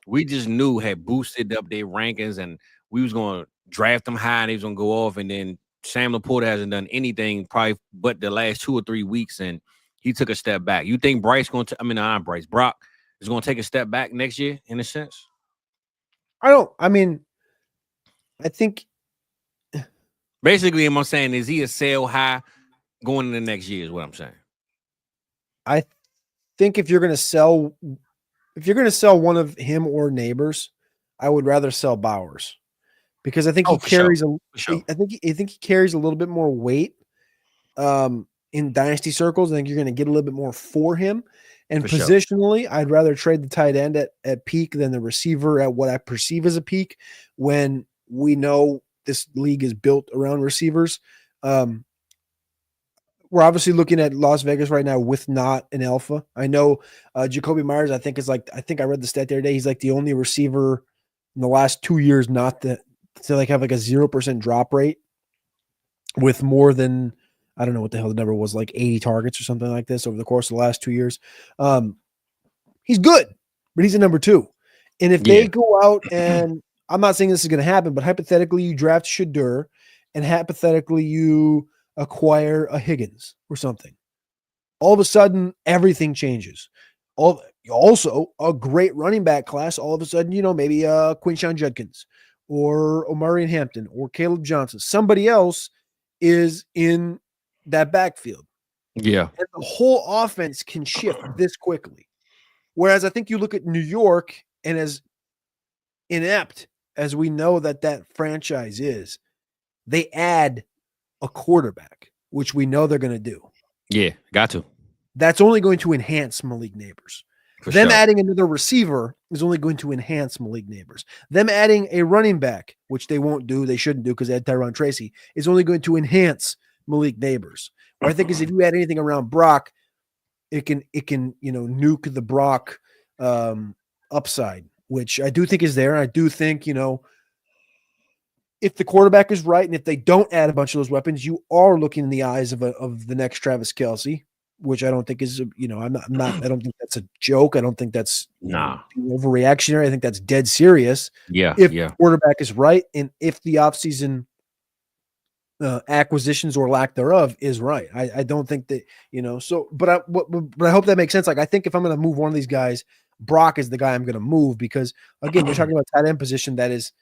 we just knew had boosted up their rankings, and we was going to draft them high and he was going to go off. And then Sam Laporta hasn't done anything probably but the last 2 or 3 weeks, and he took a step back. You think Brock is going to take a step back next year in a sense? I think Basically, what I'm saying is he a sell high going into next year is what I'm saying. I think if you're going to sell one of him or Neighbors, I would rather sell Bowers because I think he carries I think he carries a little bit more weight in dynasty circles. I think you're going to get a little bit more for him. And positionally, I'd rather trade the tight end at peak than the receiver at what I perceive as a peak when we know this league is built around receivers. We're obviously looking at Las Vegas right now with not an alpha. I know Jacoby Myers, I think I read the stat the other day. He's like the only receiver in the last 2 years not to have like a 0% drop rate with more than, I don't know what the hell the number was, like 80 targets or something like this over the course of the last 2 years. He's good, but he's a number 2. And if they go out and I'm not saying this is going to happen, but hypothetically you draft Shadur and hypothetically you acquire a Higgins or something, all of a sudden everything changes. Also a great running back class. All of a sudden, maybe Quinshon Judkins or Omarion Hampton or Caleb Johnson, somebody else is in that backfield. Yeah. And the whole offense can shift this quickly. Whereas I think you look at New York, and as inept as we know that franchise is, they add a quarterback, which we know they're going to do. Yeah, got to. That's only going to enhance Malik Neighbors. Adding another receiver is only going to enhance Malik Neighbors. Them adding a running back, which they won't do, they shouldn't do because they had Tyron Tracy, is only going to enhance Malik Neighbors. What I think is if you add anything around Brock, it can nuke the Brock upside, which I do think is there. And I do think, if the quarterback is right and if they don't add a bunch of those weapons, you are looking in the eyes of the next Travis Kelce, which I don't think is, I don't think that's a joke. I don't think that's overreactionary. I think that's dead serious. Yeah. If the quarterback is right and if the offseason acquisitions or lack thereof is right. I don't think that, but I hope that makes sense. Like, I think if I'm going to move one of these guys, Brock is the guy I'm going to move because, again, you're talking about tight end position that is,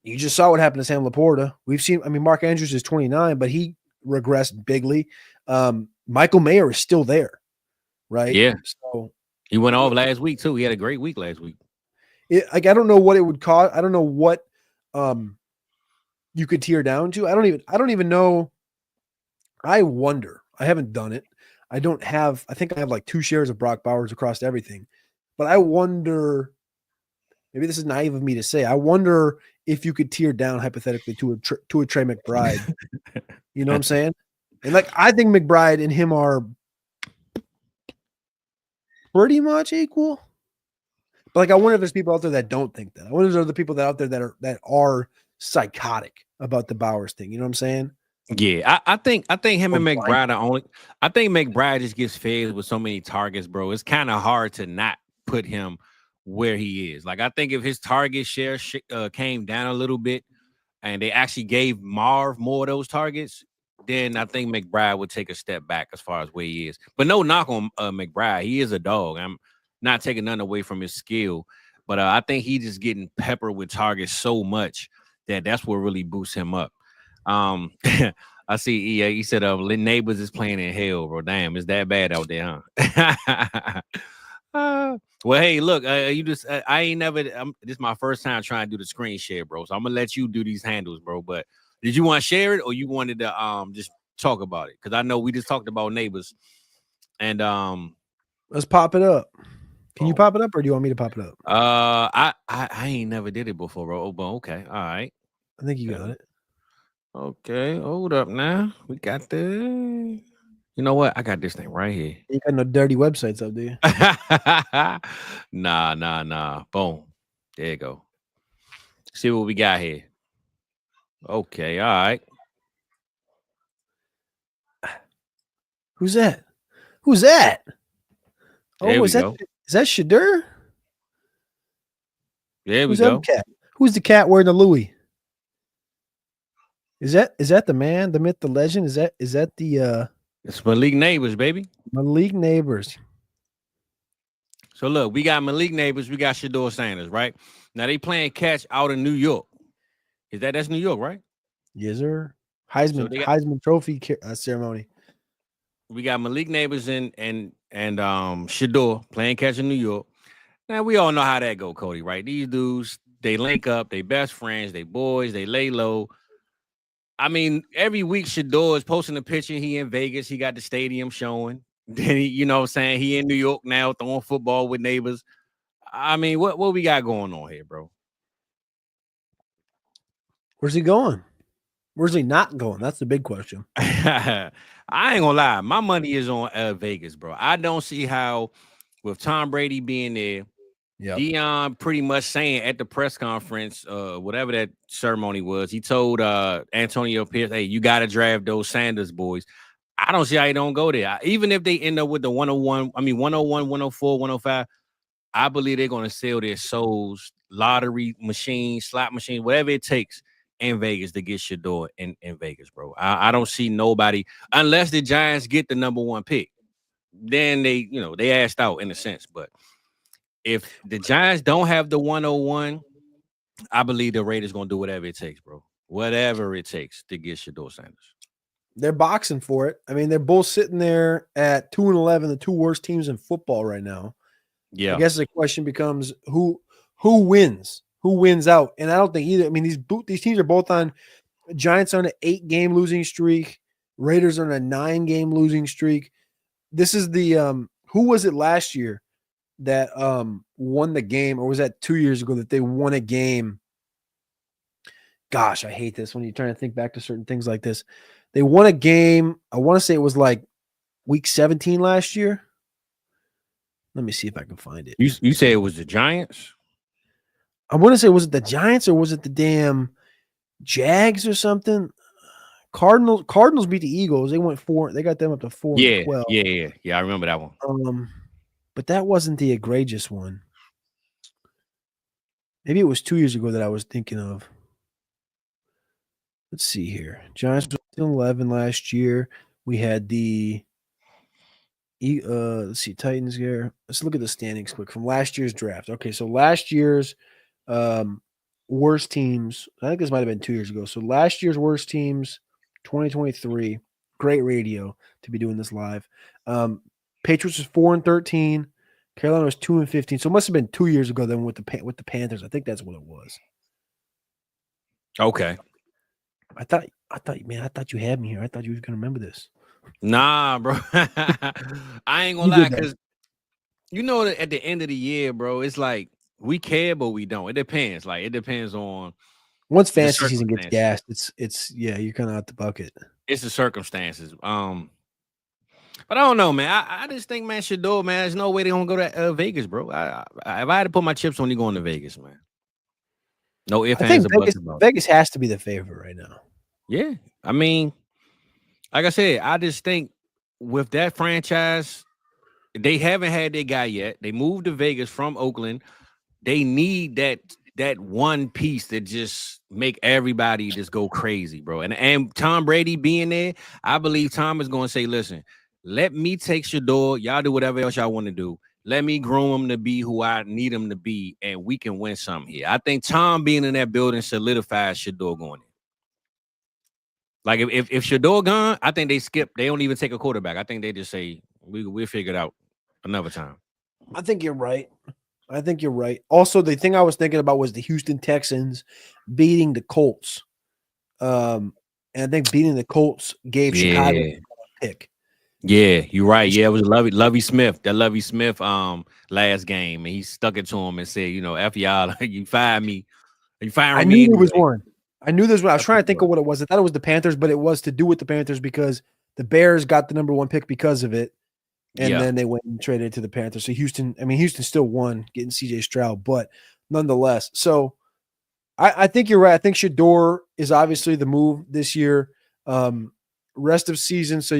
you just saw what happened to Sam Laporta. We've seen, Mark Andrews is 29, but he regressed bigly. Michael Mayer is still there, right? Yeah. So he went off last week too. He had a great week last week. I don't know what it would cost. I don't know what you could tear down to. I don't even know. I wonder. I haven't done it. I think I have like 2 shares of Brock Bowers across everything, but I wonder, maybe this is naive of me to say, I wonder if you could tear down hypothetically to a Trey McBride. You know what I'm saying? And like, I think McBride and him are pretty much equal. But like, I wonder if there's people out there that don't think that. I wonder if there's other people out there that are psychotic about the Bowers thing. You know what I'm saying? Yeah, I think him and McBride are only. I think McBride just gets fed with so many targets, bro. It's kind of hard to not put him where he is. Like, I think if his target share came down a little bit, and they actually gave Marv more of those targets, then I think McBride would take a step back as far as where he is. But no knock on McBride. He is a dog. I'm not taking none away from his skill, but I think he just getting peppered with targets so much that's what really boosts him up. I see EA. He said, Neighbors is playing in hell, bro. Damn, it's that bad out there, huh? Well, hey, look, I ain't never. This is my first time trying to do the screen share, bro. So I'm gonna let you do these handles, bro. But did you want to share it or you wanted to just talk about it? Because I know we just talked about Neighbors, and let's pop it up. Can you pop it up, or do you want me to pop it up? I ain't never did it before, bro. Oh, but okay, all right. I think you got it. Okay, hold up now. We got the. You know what? I got this thing right here. You got no dirty websites up there. Nah. Boom. There you go. See what we got here. Okay, all right. Who's that? Who's that? There is that Shadur? There we go. Cat? Who's the cat wearing the Louis? Is that the man, the myth, the legend? Is that the It's Malik Neighbors, baby. Malik Neighbors? So look, we got Malik Neighbors, we got Shador Sanders, right? Now they playing catch out in New York. That's New York, right? Yes, sir. Heisman Trophy ceremony. We got Malik Neighbors and Shador playing catch in New York. Now we all know how that go, Cody, right? These dudes, they link up, they best friends, they boys, they lay low. I mean, every week Shador is posting a picture. He in Vegas, he got the stadium showing. Then he, you know what I'm saying? He in New York now throwing football with neighbors. I mean, what we got going on here, bro? Where's he going? Where's he not going? That's the big question. I ain't gonna lie. My money is on Vegas, bro. I don't see how, with Tom Brady being there, Dion pretty much saying at the press conference, whatever that ceremony was, he told Antonio Pierce, hey, you got to draft those Sanders boys. I don't see how he don't go there. Even if they end up with the 101, 104, 105, I believe they're going to sell their souls, lottery machines, slot machines, whatever it takes in Vegas to get Shador in Vegas, bro. I don't see nobody, unless the Giants get the number one pick. Then they asked out in a sense. But if the Giants don't have the 101, I believe the Raiders going to do whatever it takes, bro. Whatever it takes to get Shador Sanders. They're boxing for it. I mean, they're both sitting there at 2-11, the two worst teams in football right now. Yeah. I guess the question becomes who wins? Who wins out? And I don't think either. I mean, these teams are both on. Giants on an 8-game losing streak. Raiders on a 9-game losing streak. This is the who was it last year that won the game, or was that 2 years ago that they won a game? Gosh, I hate this when you're trying to think back to certain things like this. They won a game. I want to say it was like week 17 last year. Let me see if I can find it. You say it was the Giants? I want to say, was it the Giants or was it the damn Jags or something? Cardinals beat the Eagles. They went 4. They got them up to 4-12. Yeah. I remember that one. But that wasn't the egregious one. Maybe it was 2 years ago that I was thinking of. Let's see here. Giants was 11 last year. We had the let's see, Titans here. Let's look at the standings quick from last year's draft. Okay, so last year's worst teams. I think this might have been 2 years ago. So last year's worst teams, 2023. Great radio to be doing this live. Patriots was 4-13. Carolina was 2-15. So it must have been 2 years ago then with the Panthers. I think that's what it was. Okay. I thought you had me here. I thought you was gonna remember this. Nah, bro. I ain't gonna lie, because that at the end of the year, bro, it's like we care, but we don't. It depends. Like it depends on once fantasy season gets gassed, it's you're kind of out the bucket. It's the circumstances. But I don't know, man. I just think, man, Shador, man, there's no way they gonna go to Vegas, bro. If I had to put my chips on, you going to Vegas, man. No ifs, ands, or buts about it. Vegas has to be the favorite right now. Yeah, I mean, like I said, I just think with that franchise, they haven't had their guy yet. They moved to Vegas from Oakland. They need that one piece that just make everybody just go crazy, bro. And Tom Brady being there, I believe Tom is going to say, listen, let me take Shador. Y'all do whatever else y'all want to do. Let me groom him to be who I need him to be, and we can win something here. I think Tom being in that building solidifies Shador going in. Like if Shador gone, I think they skip. They don't even take a quarterback. I think they just say we'll figure it out another time. I think you're right. Also, the thing I was thinking about was the Houston Texans beating the Colts. And I think beating the Colts gave Chicago a pick. Yeah, you're right. Yeah, it was Lovie Smith. That Lovie Smith last game, and he stuck it to him and said, F y'all, you fired me. You firing me. I knew there was one. I knew this one. I was trying to think of what it was. I thought it was the Panthers, but it was to do with the Panthers because the Bears got the number one pick because of it. And then they went and traded to the Panthers. So Houston still won getting CJ Stroud, but nonetheless. So I think you're right. I think Shador is obviously the move this year. Rest of season. So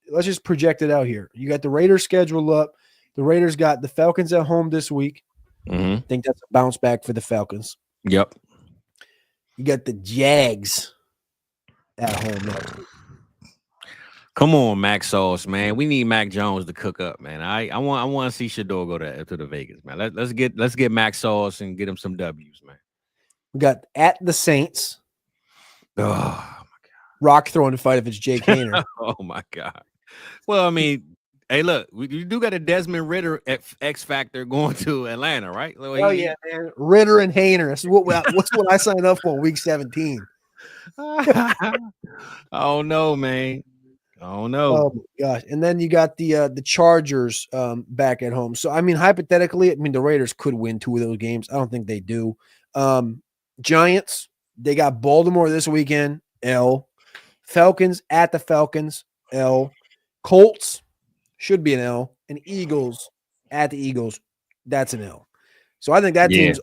let's just project it out here. You got the Raiders schedule up. The Raiders got the Falcons at home this week. Mm-hmm. I think that's a bounce back for the Falcons. Yep. You got the Jags at home. Come on, Mac Sauce, man. We need Mac Jones to cook up, man. I want to see Shador go to the Vegas, man. Let's get Mac Sauce and get him some W's, man. We got at the Saints. Oh my God. Rock throwing the fight if it's Jake Haener. Oh my God. Well, I mean, hey, look, you do got a Desmond Ritter X Factor going to Atlanta, right? Like, yeah, man. Ritter and Haener. That's what I signed up for week 17. I don't know, man. Oh no! Oh my gosh! And then you got the Chargers back at home. So I mean, hypothetically, the Raiders could win 2 of those games. I don't think they do. Giants, they got Baltimore this weekend. L. Falcons at the Falcons. L. Colts should be an L. And Eagles at the Eagles. That's an L. So I think that team's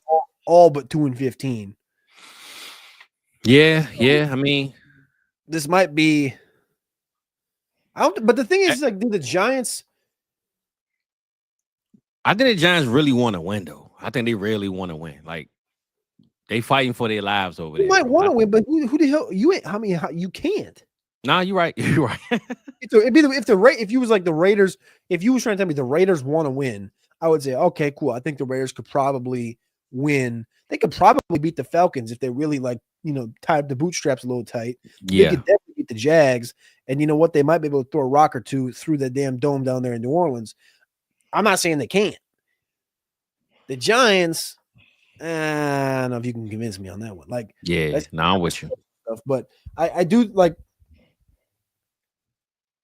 all but 2-15. Yeah. I mean, this might be. But the thing is, like, the Giants. I think the Giants really want to win, though. I think they really want to win. Like, they fighting for their lives over there. You might want to win, but who the hell you ain't? How you can't? Nah, you're right. You're right. If you was like the Raiders, if you was trying to tell me the Raiders want to win, I would say, okay, cool. I think the Raiders could probably win. They could probably beat the Falcons if they really tie up the bootstraps a little tight. Yeah. They could definitely beat the Jags. And you know what? They might be able to throw a rock or two through the damn dome down there in New Orleans. I'm not saying they can't. The Giants, I don't know if you can convince me on that one. Like, I'm with you. Stuff, but I do like.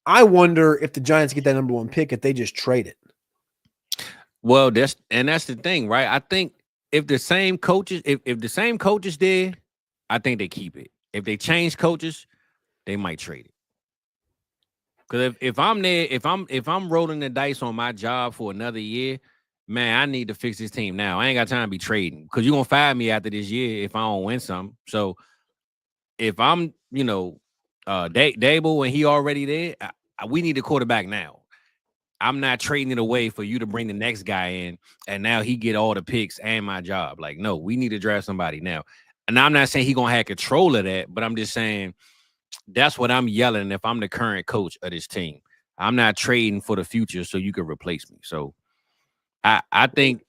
I wonder if the Giants get that number 1 pick if they just trade it. Well, that's the thing, right? I think if the same coaches, if the same coaches did, I think they keep it. If they change coaches, they might trade it. Because if I'm there, if I'm rolling the dice on my job for another year, man, I need to fix this team now. I ain't got time to be trading because you're gonna fire me after this year if I don't win something. So if I'm, Dable and he already there, we need a quarterback now. I'm not trading it away for you to bring the next guy in and now he get all the picks and my job. Like, no, we need to draft somebody now. And I'm not saying he gonna have control of that, but I'm just saying that's what I'm yelling if I'm the current coach of this team. I'm not trading for the future so you can replace me. So I think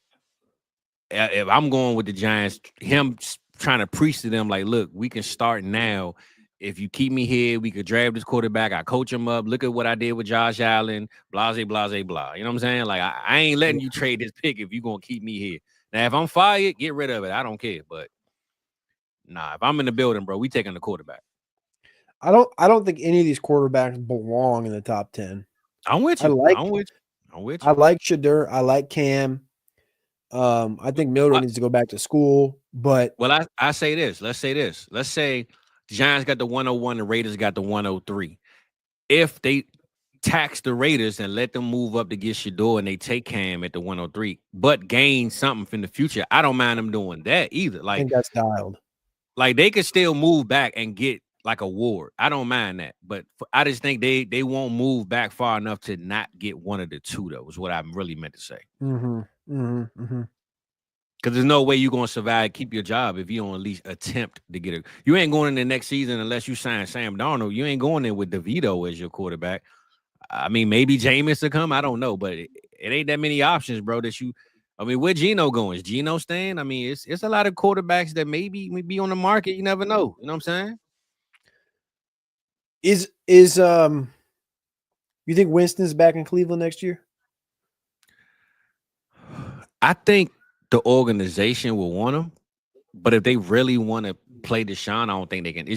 if I'm going with the Giants, him trying to preach to them like, look, we can start now. If you keep me here, we could draft this quarterback. I coach him up. Look at what I did with Josh Allen, blase, blase, blah. You know what I'm saying? Like, I ain't letting you trade this pick if you're going to keep me here. Now, if I'm fired, get rid of it. I don't care. But, nah, if I'm in the building, bro, we taking the quarterback. I don't think any of these quarterbacks belong in the top 10. I'm with you. I'm with you. I like Shador. I like Cam. I think Mildred needs to go back to school. But I say this. Let's say this. Let's say the Giants got the 101, the Raiders got the 103. If they tax the Raiders and let them move up to get Shador and they take Cam at the 103, but gain something from the future, I don't mind them doing that either. Like, I think that's dialed. Like, they could still move back and get like a Ward. I don't mind that. But I just think they won't move back far enough to not get one of the two, though, is what I really meant to say. Because there's no way you're going to survive, keep your job if you don't at least attempt to get it. You ain't going in the next season unless you sign Sam Darnold. You ain't going there with DeVito as your quarterback. I mean, maybe Jameis will come. I don't know. But it ain't that many options, bro, where Geno going? Is Geno staying? I mean, it's a lot of quarterbacks that maybe be on the market. You never know. You know what I'm saying? Is you think Winston's back in Cleveland next year? I think the organization will want him, but if they really want to play Deshaun, I don't think they can.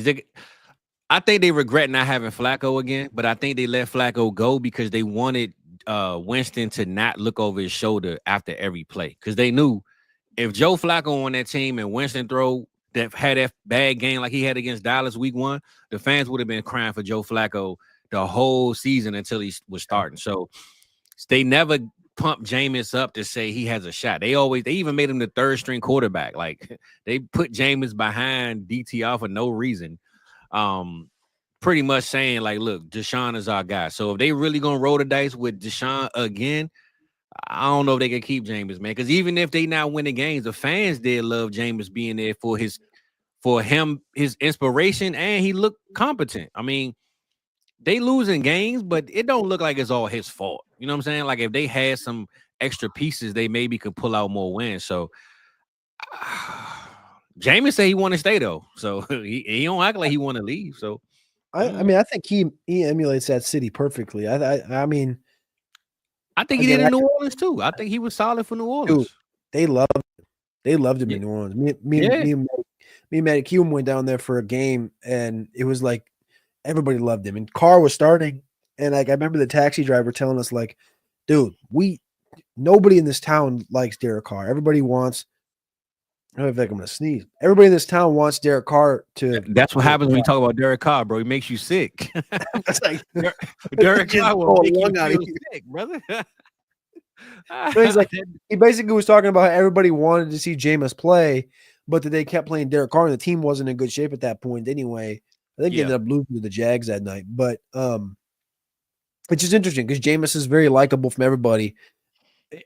I think they regret not having Flacco again, but I think they let Flacco go because they wanted Winston to not look over his shoulder after every play, because they knew if Joe Flacco on that team and Winston had that bad game like he had against Dallas week 1, the fans would have been crying for Joe Flacco the whole season until he was starting. So they never pump Jameis up to say he has a shot. They even made him the 3rd string quarterback. Like, they put Jameis behind DTR for no reason. Pretty much saying like, look, Deshaun is our guy. So if they really gonna roll the dice with Deshaun again, I don't know if they can keep Jameis, man. Because even if they not winning games, the fans did love Jameis being there for for him, his inspiration, and he looked competent. I mean, they losing games, but it don't look like it's all his fault. You know what I'm saying? Like if they had some extra pieces, they maybe could pull out more wins. So Jameis said he want to stay though, so he don't act like he want to leave. So I mean, I think he emulates that city perfectly. I mean, I think he did in New Orleans too. I think he was solid for New Orleans. Dude, they loved him in New Orleans. Me and Matty Cuban went down there for a game, and it was like everybody loved him. And Carr was starting, and like I remember the taxi driver telling us, like, dude, nobody in this town likes Derek Carr. Everybody wants. I don't feel like I'm gonna sneeze. Everybody in this town wants Derek Carr to. That's what happens when you talk about Derek Carr, bro. He makes you sick. That's like Derek Carr will make you feel sick, brother. He's like, he basically was talking about how everybody wanted to see Jameis play, but that they kept playing Derek Carr, and the team wasn't in good shape at that point anyway. I think they ended up losing to the Jags that night. But which is interesting because Jameis is very likable from everybody.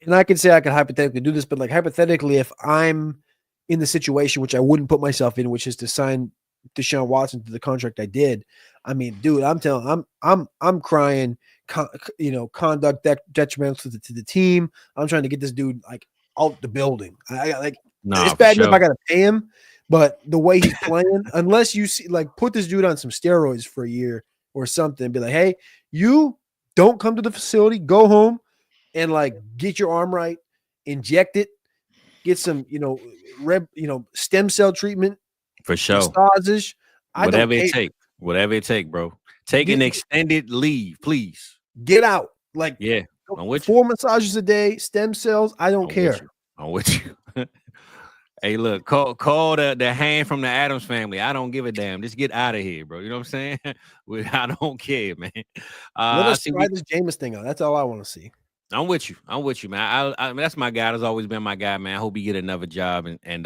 And I can say I could hypothetically do this, but like hypothetically, if I'm in the situation which I wouldn't put myself in, which is to sign Deshaun Watson to the contract I did. I mean, dude, I'm crying, conduct detrimental to the team. I'm trying to get this dude like out the building. It's bad enough I got to pay him, but the way he's playing, unless you see like put this dude on some steroids for a year or something, and be like, hey, you don't come to the facility, go home and like get your arm right, inject it, get some, stem cell treatment for sure, massages. Whatever it take, bro. Take an extended leave, please. Get out. Like, yeah, I'm with 4 massages a day, stem cells. I don't care. I'm with you. Hey, look, call the hand from the Addams family. I don't give a damn. Just get out of here, bro. You know what I'm saying? I don't care, man. Let us try this Jameis thing out. That's all I want to see. I'm with you, man. I mean, that's my guy. That's always been my guy, man. I hope he get another job and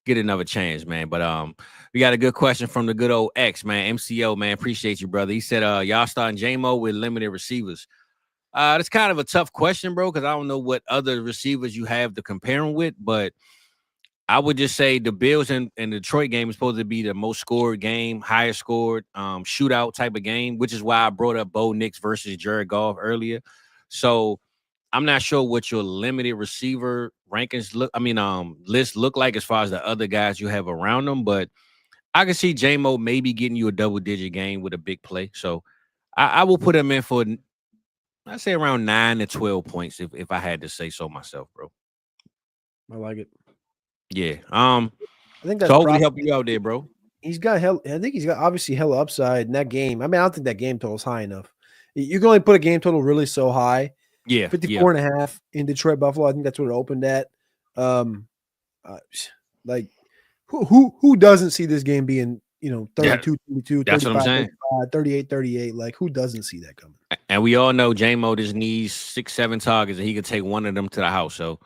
get another chance, man. But we got a good question from the good old X, man. MCO, man. Appreciate you, brother. He said, y'all starting J-Mo with limited receivers. That's kind of a tough question, bro, because I don't know what other receivers you have to compare them with, but I would just say the Bills and Detroit game is supposed to be the most scored game, highest scored, shootout type of game, which is why I brought up Bo Nix versus Jared Goff earlier. So I'm not sure what your limited receiver rankings list look like as far as the other guys you have around them, but I can see J-Mo maybe getting you a double-digit game with a big play. So I will put him in for, I'd say around 9 to 12 points if I had to say so myself, bro. I like it. Yeah. I think that's hopefully help you out there, bro. I think he's got obviously hella upside in that game. I mean, I don't think that game total is high enough. You can only put a game total really so high. Yeah. 54.5 in Detroit Buffalo. I think that's what it opened at. Like who doesn't see this game being, 32-22, 38-38. Like who doesn't see that coming? And we all know J-Mo just needs 6-7 targets and he could take one of them to the house. So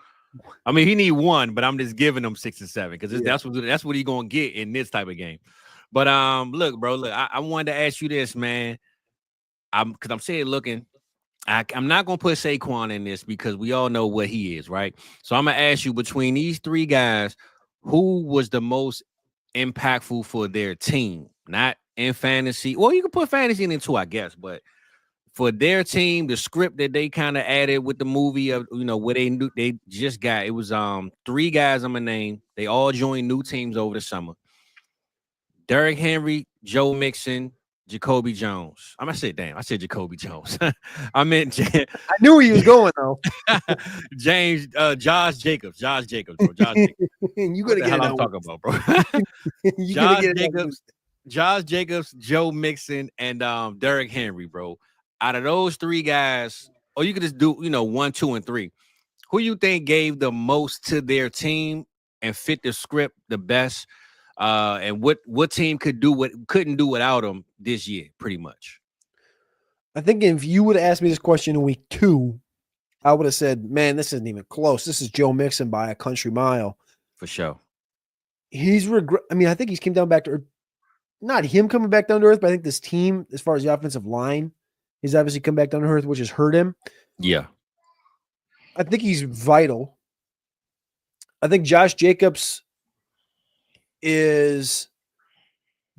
I mean, he need one, but I'm just giving him 6 and 7 because that's what he's gonna get in this type of game. But look, bro, I wanted to ask you this, man. I'm saying looking. I'm not gonna put Saquon in this because we all know what he is, right? So I'm gonna ask you between these three guys, who was the most impactful for their team? Not in fantasy. Well, you can put fantasy in it too, I guess, but for their team, the script that they kind of added with the movie of what they knew they just got. It was 3 guys I'm gonna name. They all joined new teams over the summer. Derrick Henry, Joe Mixon, Jacoby Jones. I said Jacoby Jones. I meant I knew where he was going though. Josh Jacobs, bro. Josh Jacobs. You gotta get I'm talking about, bro. Josh Jacobs, Joe Mixon, and Derrick Henry, bro. Out of those 3 guys, or you could just do 1, 2, and 3. Who you think gave the most to their team and fit the script the best? And what team couldn't do without them this year, pretty much? I think if you would have asked me this question in week 2, I would have said, man, this isn't even close. This is Joe Mixon by a country mile. For sure. I think he's came down back to earth. Not him coming back down to earth, but I think this team, as far as the offensive line, he's obviously come back down to earth, which has hurt him. Yeah. I think he's vital. I think Josh Jacobs is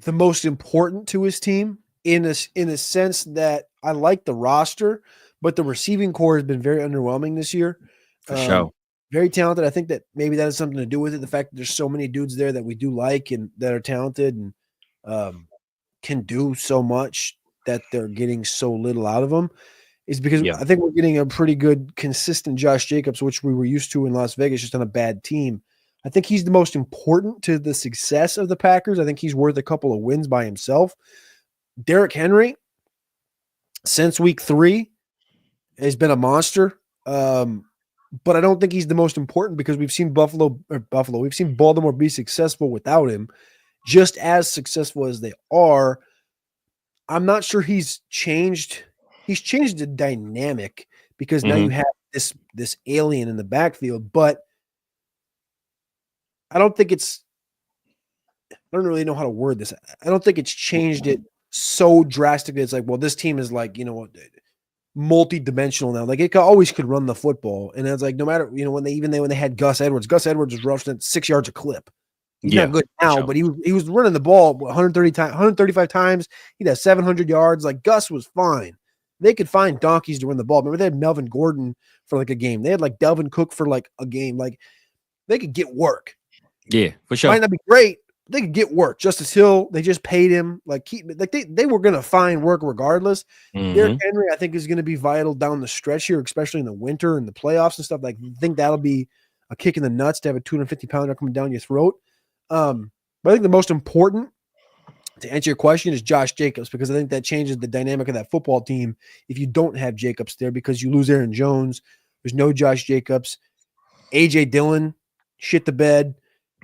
the most important to his team in a sense that I like the roster, but the receiving core has been very underwhelming this year. For sure. Very talented. I think that maybe that has something to do with it. The fact that there's so many dudes there that we do like and that are talented and can do so much that they're getting so little out of them is because I think we're getting a pretty good, consistent Josh Jacobs, which we were used to in Las Vegas, just on a bad team. I think he's the most important to the success of the Packers. I think he's worth a couple of wins by himself. Derrick Henry, since week 3, has been a monster. But I don't think he's the most important because we've seen we've seen Baltimore be successful without him, just as successful as they are. I'm not sure he's changed. He's changed the dynamic because now you have this alien in the backfield, but I don't really know how to word this. I don't think it's changed it so drastically. It's like, well, this team is like, multi-dimensional now. Like it always could run the football. And it's like, no matter, when they had Gus Edwards was rushing at 6 yards a clip. He's not good now, but he was running the ball 135 times. He'd have 700 yards. Like Gus was fine. They could find donkeys to run the ball. Remember they had Melvin Gordon for like a game. They had like Delvin Cook for like a game. Like they could get work. Yeah, for sure. Might not be great. They could get work. Justice Hill, they just paid him. They were going to find work regardless. Derrick Henry, I think, is going to be vital down the stretch here, especially in the winter and the playoffs and stuff. Like, I think that'll be a kick in the nuts to have a 250-pounder coming down your throat. But I think the most important, to answer your question, is Josh Jacobs, because I think that changes the dynamic of that football team if you don't have Jacobs there, because you lose Aaron Jones. There's no Josh Jacobs. A.J. Dillon shit the bed.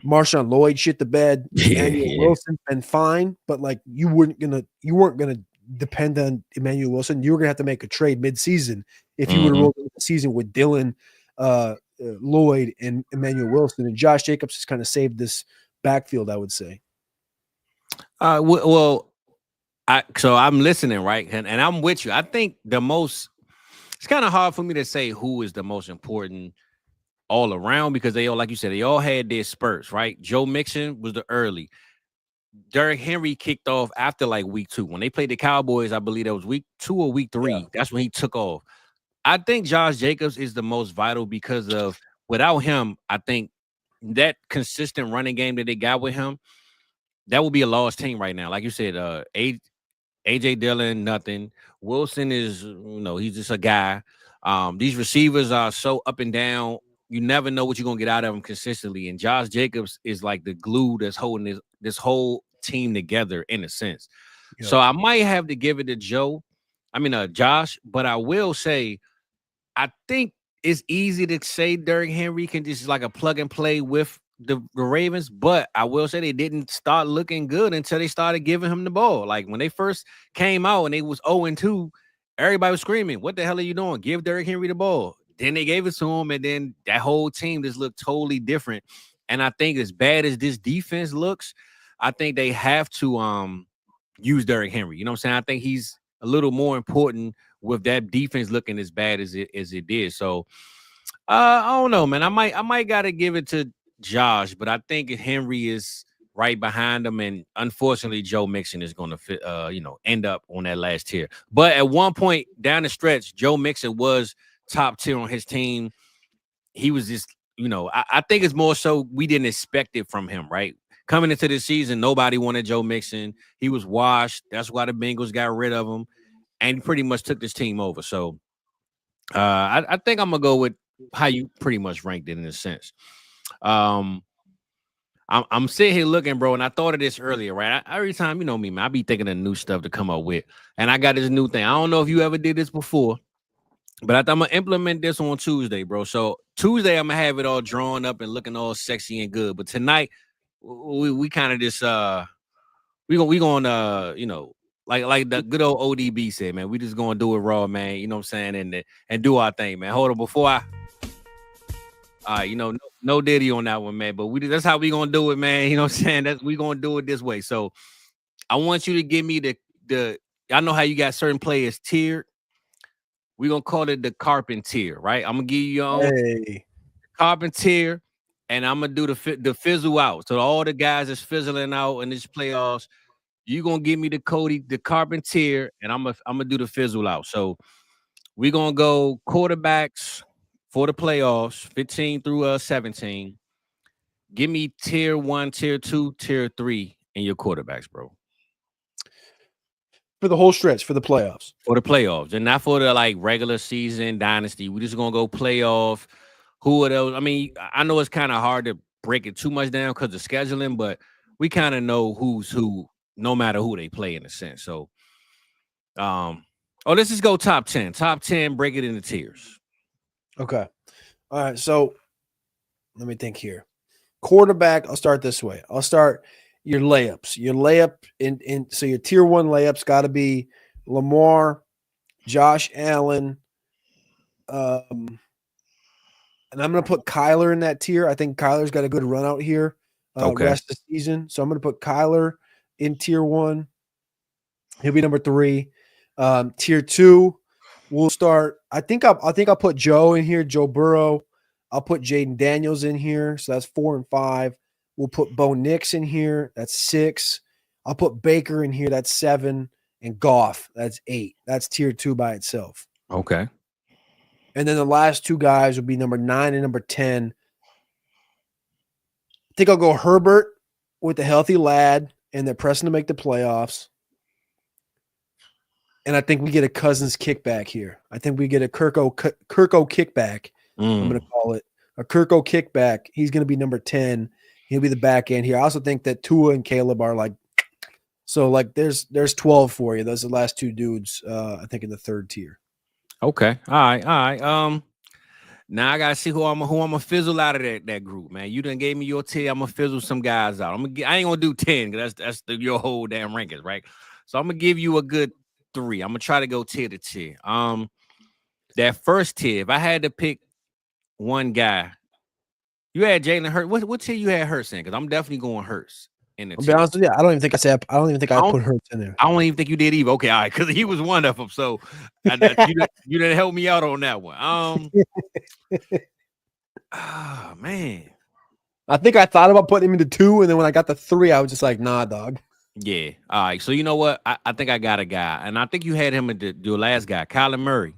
Marshawn Lloyd shit the bed. Emmanuel Wilson been fine, but like you weren't gonna depend on Emmanuel Wilson. You were gonna have to make a trade mid-season if you would have rolled into the season with Dillon, Lloyd, and Emmanuel Wilson. And Josh Jacobs has kind of saved this backfield, I would say. So I'm listening, right, and I'm with you. I think it's kind of hard for me to say who is the most important all around, because they all, like you said, they all had their spurts, right? Joe Mixon was the early. Derrick Henry kicked off after like week 2. When they played the Cowboys, I believe that was week 2 or week 3. Yeah. That's when he took off. I think Josh Jacobs is the most vital because of, without him, I think that consistent running game that they got with him, that would be a lost team right now. Like you said, A.J. Dillon, nothing. Wilson is, he's just a guy. These receivers are so up and down. You never know what you're going to get out of them consistently. And Josh Jacobs is like the glue that's holding this whole team together in a sense. Yeah. So I might have to give it to Josh, but I will say, I think it's easy to say Derrick Henry can just like a plug and play with the Ravens, but I will say they didn't start looking good until they started giving him the ball. Like when they first came out and it was 0-2, everybody was screaming, "What the hell are you doing? Give Derrick Henry the ball." Then they gave it to him, and then that whole team just looked totally different. And I think as bad as this defense looks, I think they have to use Derrick Henry. You know what I'm saying? I think he's a little more important with that defense looking as bad as it did. So I don't know, man. I might gotta give it to Josh, but I think Henry is right behind him, and unfortunately, Joe Mixon is going to end up on that last tier. But at one point down the stretch, Joe Mixon was top tier on his team. He was just, I think it's more so we didn't expect it from him, right? Coming into this season, nobody wanted Joe Mixon. He was washed. That's why the Bengals got rid of him, and he pretty much took this team over. So I think I'm going to go with how you pretty much ranked it in a sense. I'm sitting here looking, bro, and I thought of this earlier, right? Every time, you know me, man, I be thinking of new stuff to come up with, and I got this new thing. I don't know if you ever did this before, but I thought I'm going to implement this on Tuesday, bro. So Tuesday, I'm going to have it all drawn up and looking all sexy and good. But tonight, we kind of just, we going like the good old ODB said, man, we just going to do it raw, man. You know what I'm saying? And do our thing, man. Hold on, before no Diddy on that one, man. But that's how we going to do it, man. You know what I'm saying? We going to do it this way. So I want you to give me I know how you got certain players tiered. We're going to call it the Carpentier, right? I'm going to give you your own Carpentier, and I'm going to do the Fizzle out. So all the guys that's fizzling out in these playoffs, You gonna give me the Cody, the Carpentier, and I'm gonna do the Fizzle out. So we're gonna go quarterbacks for the playoffs, 15 through 17. Give me tier 1, tier 2, tier 3 in your quarterbacks, bro. For the whole stretch, for the playoffs. For the playoffs, and not for the like regular season dynasty. We're just gonna go playoff. Who are those? I mean, I know it's kind of hard to break it too much down because of scheduling, but we kind of know who's who, no matter who they play in a sense. So, let's just go top 10. Top 10, break it into tiers. Okay. All right. So let me think here. Quarterback, I'll start this way. I'll start your layups. Your layup in so your tier 1 layups got to be Lamar, Josh Allen, and I'm going to put Kyler in that tier. I think Kyler's got a good run out here rest of the season. So I'm going to put Kyler in tier 1. He'll be number 3. Tier 2, we'll start. I think I'll put Joe in here, Joe Burrow. I'll put Jaden Daniels in here. So that's 4 and 5. We'll put Bo Nix in here. That's 6. I'll put Baker in here. That's 7. And Goff. That's 8. That's tier 2 by itself. Okay. And then the last 2 guys will be number 9 and number 10. I think I'll go Herbert with the healthy lad, and they're pressing to make the playoffs. And I think we get a Cousins kickback here. I think we get a Kirko kickback. I'm going to call it a Kirko kickback. He's going to be number 10. He'll be the back end here. I also think that Tua and Caleb are like, so like there's 12 for you. Those are the last 2 dudes, I think in the 3rd tier. Okay. All right. Now I gotta see who I'm gonna fizzle out of that group, man. You done gave me your tier. I'm gonna fizzle some guys out. I ain't gonna do 10 because that's your whole damn rankings, right? So I'm gonna give you a good 3. I'm gonna try to go tier to tier. That first tier, if I had to pick one guy, you had Jalen Hurts. What tier you had Hurts in? Because I'm definitely going Hurts in the I'll be tier. honest with you. I don't even think I put Hurts in there. I don't even think you did either. Okay, all right, because he was one of them. So you didn't help me out on that one. Man. I think I thought about putting him into 2, and then when I got the 3, I was just like, nah, dog. Yeah. All right. So you know what? I think I got a guy, and I think you had him in your last guy, Kyler Murray.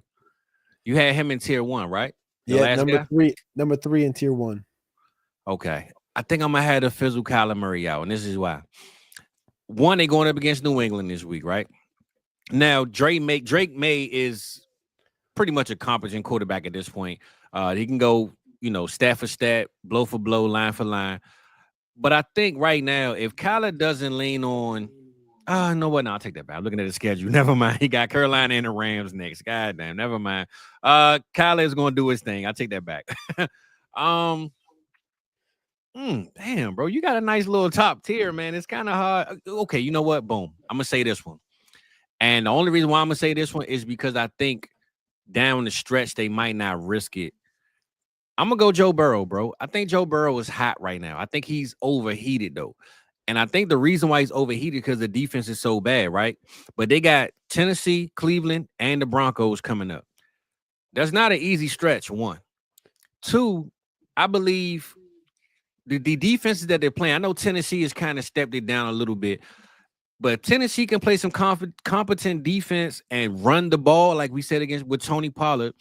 You had him in tier 1, right? Number 3 in tier 1. Okay. I think I'm gonna have to fizzle Kyler Murray out, and this is why. One, they going up against New England this week, right? Now, Drake May is pretty much a competent quarterback at this point. He can go, stat for stat, blow for blow, line for line. But I think right now, if Kyler doesn't lean on, no, what? No, I'll take that back. I'm looking at the schedule. Never mind. He got Carolina and the Rams next. God damn, never mind. Kyler is going to do his thing. I'll take that back. Damn, bro, you got a nice little top tier, man. It's kind of hard. Okay, you know what? Boom. I'm going to say this one. And the only reason why I'm going to say this one is because I think down the stretch, they might not risk it. I'm going to go Joe Burrow, bro. I think Joe Burrow is hot right now. I think he's overheated, though. And I think the reason why he's overheated because the defense is so bad, right? But they got Tennessee, Cleveland, and the Broncos coming up. That's not an easy stretch, 1. 2, I believe the defenses that they're playing, I know Tennessee has kind of stepped it down a little bit, but Tennessee can play some competent defense and run the ball, like we said with Tony Pollard.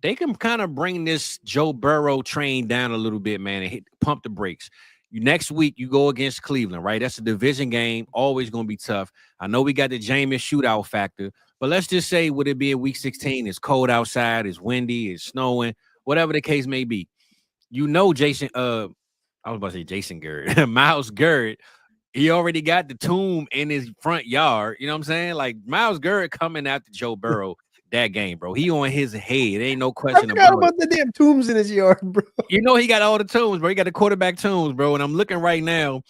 They can kind of bring this Joe Burrow train down a little bit, man, and pump the brakes. Next week, you go against Cleveland, right? That's a division game, always going to be tough. I know we got the Jameis shootout factor, but let's just say, would it be in week 16? It's cold outside, it's windy, it's snowing, whatever the case may be. I was about to say Jason Garrett, Myles Garrett, he already got the tomb in his front yard. You know what I'm saying? Like Myles Garrett coming after Joe Burrow that game, bro. He on his head. Ain't no question about the damn tombs in his yard, bro. He got all the tombs, bro. He got the quarterback tombs, bro. And I'm looking right now.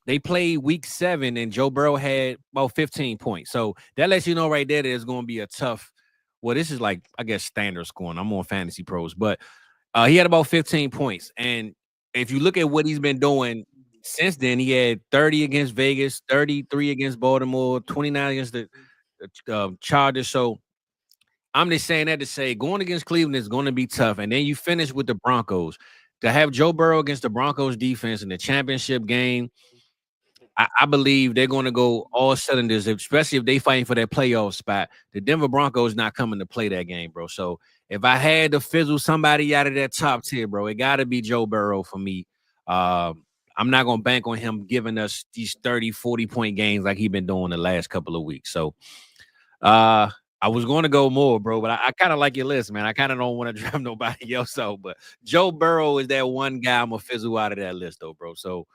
They played week 7 and Joe Burrow had about 15 points. So that lets you know right there that it's going to be a tough. Well, this is like, I guess, standard scoring. I'm on Fantasy Pros, but he had about 15 points. And if you look at what he's been doing since then, he had 30 against Vegas, 33 against Baltimore, 29 against the Chargers. So I'm just saying that to say going against Cleveland is going to be tough. And then you finish with the Broncos. To have Joe Burrow against the Broncos defense in the championship game, I believe they're going to go all cylinders, especially if they fighting for that playoff spot. The Denver Broncos not coming to play that game, bro. So if I had to fizzle somebody out of that top tier, bro, it got to be Joe Burrow for me. I'm not going to bank on him giving us these 30, 40-point games like he's been doing the last couple of weeks. So I was going to go more, bro, but I kind of like your list, man. I kind of don't want to draft nobody else out, but Joe Burrow is that one guy I'm going to fizzle out of that list, though, bro. So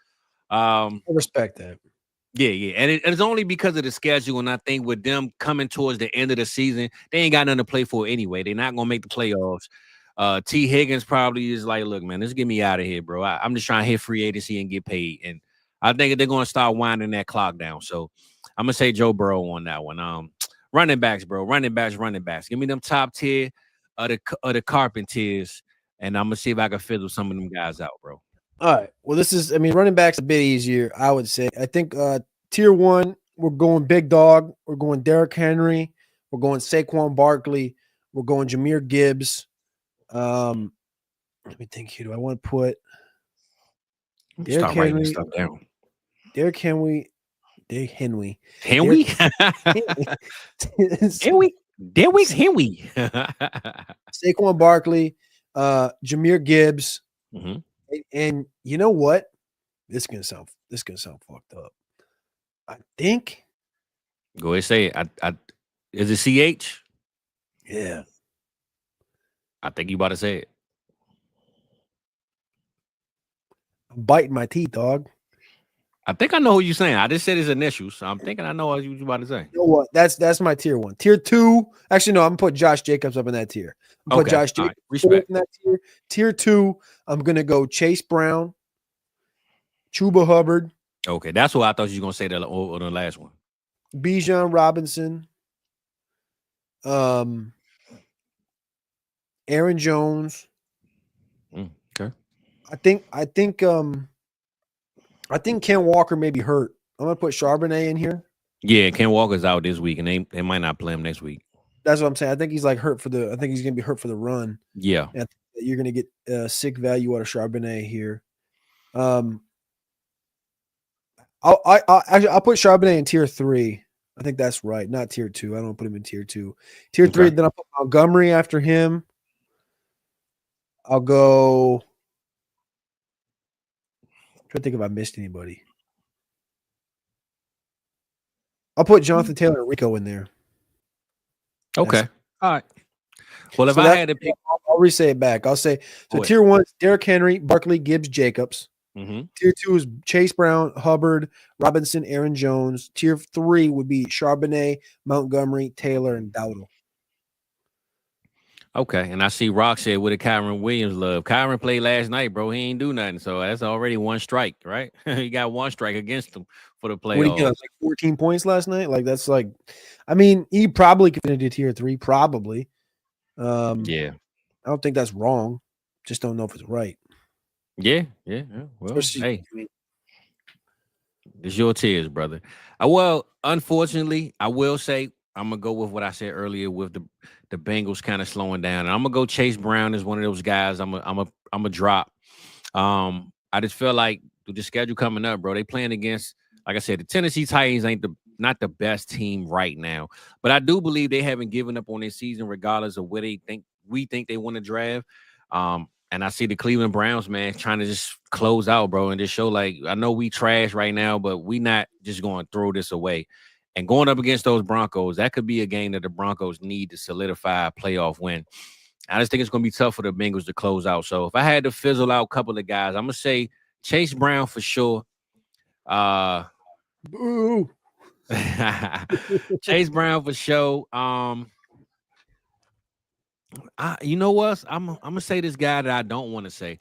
I respect that. yeah. And it's only because of the schedule. And I think with them coming towards the end of the season, they ain't got nothing to play for anyway. They're not going to make the playoffs. T. Higgins probably is like, look, man, let's get me out of here, bro. I'm just trying to hit free agency and get paid. And I think they're going to start winding that clock down. So I'm going to say Joe Burrow on that one. Running backs, bro. Running backs. Give me them top tier of the Carpenters. And I'm going to see if I can fizzle some of them guys out, bro. All right. Well, running back's a bit easier, I would say. I think tier 1, we're going big dog. We're going Derrick Henry. We're going Saquon Barkley. We're going Jahmyr Gibbs. Let me think here. Do I want to put Derrick Henry? Stuff down. Derrick Henry. Derrick Henry. Henry? Henry. Saquon Barkley, Jahmyr Gibbs. Mm-hmm. And you know what? This is gonna sound fucked up. I think. Go ahead, say it. Is it CH? Yeah. I think you about to say it. I'm biting my teeth, dog. I think I know who you're saying. I just said his initials, so I'm thinking I know what you're about to say. You know what? That's my tier 1. Tier 2. Actually, no, I'm gonna put Josh Jacobs up in that tier. Put Josh Jacobs respect. in that tier. Tier 2, I'm gonna go Chase Brown, Chuba Hubbard. Okay, that's what I thought you were gonna say on the last one. Bijan Robinson, Aaron Jones. Okay. I think Ken Walker may be hurt. I'm gonna put Charbonnet in here. Yeah, Ken Walker's out this week, and they might not play him next week. That's what I'm saying. I think he's like hurt I think he's gonna be hurt for the run. Yeah. And you're gonna get sick value out of Charbonnet here. I'll put Charbonnet in tier 3. I think that's right, not tier 2. I don't put him in tier 2. Tier 3, then I'll put Montgomery after him. I'll go. I'm trying to think if I missed anybody. I'll put Jonathan Taylor and Rico in there. Okay. All right. Well, if I had to pick, I'll re-say it back. I'll say so. Tier 1 is Derrick Henry, Barkley, Gibbs, Jacobs. Mm-hmm. Tier 2 is Chase Brown, Hubbard, Robinson, Aaron Jones. Tier 3 would be Charbonnet, Montgomery, Taylor, and Dowdle. Okay, and I see Rock said, "What did Kyron Williams love?" Kyron played last night, bro. He ain't do nothing, so that's already one strike, right? He got one strike against him for the playoffs. What did he get? Like 14 points last night. Like that's like, I mean, he probably could have did tier 3, probably. Yeah, I don't think that's wrong. Just don't know if it's right. Yeah. Well, hey, it's your tiers, brother. Well, unfortunately, I will say I'm gonna go with what I said earlier with the Bengals kind of slowing down, and I'm gonna go Chase Brown as one of those guys. I'm a drop. I just feel like with the schedule coming up, bro, they playing against, like I said, the Tennessee Titans ain't not the best team right now, but I do believe they haven't given up on their season regardless of where we think they want to draft. And I see the Cleveland Browns, man, trying to just close out, bro, and just show like, I know we trash right now, but we not just going to throw this away. And going up against those Broncos, that could be a game that the Broncos need to solidify a playoff win. I just think it's going to be tough for the Bengals to close out. So if I had to fizzle out a couple of guys, I'm going to say Chase Brown for sure. Boo. Chase Brown for sure. You know what? I'm gonna say this guy that I don't want to say,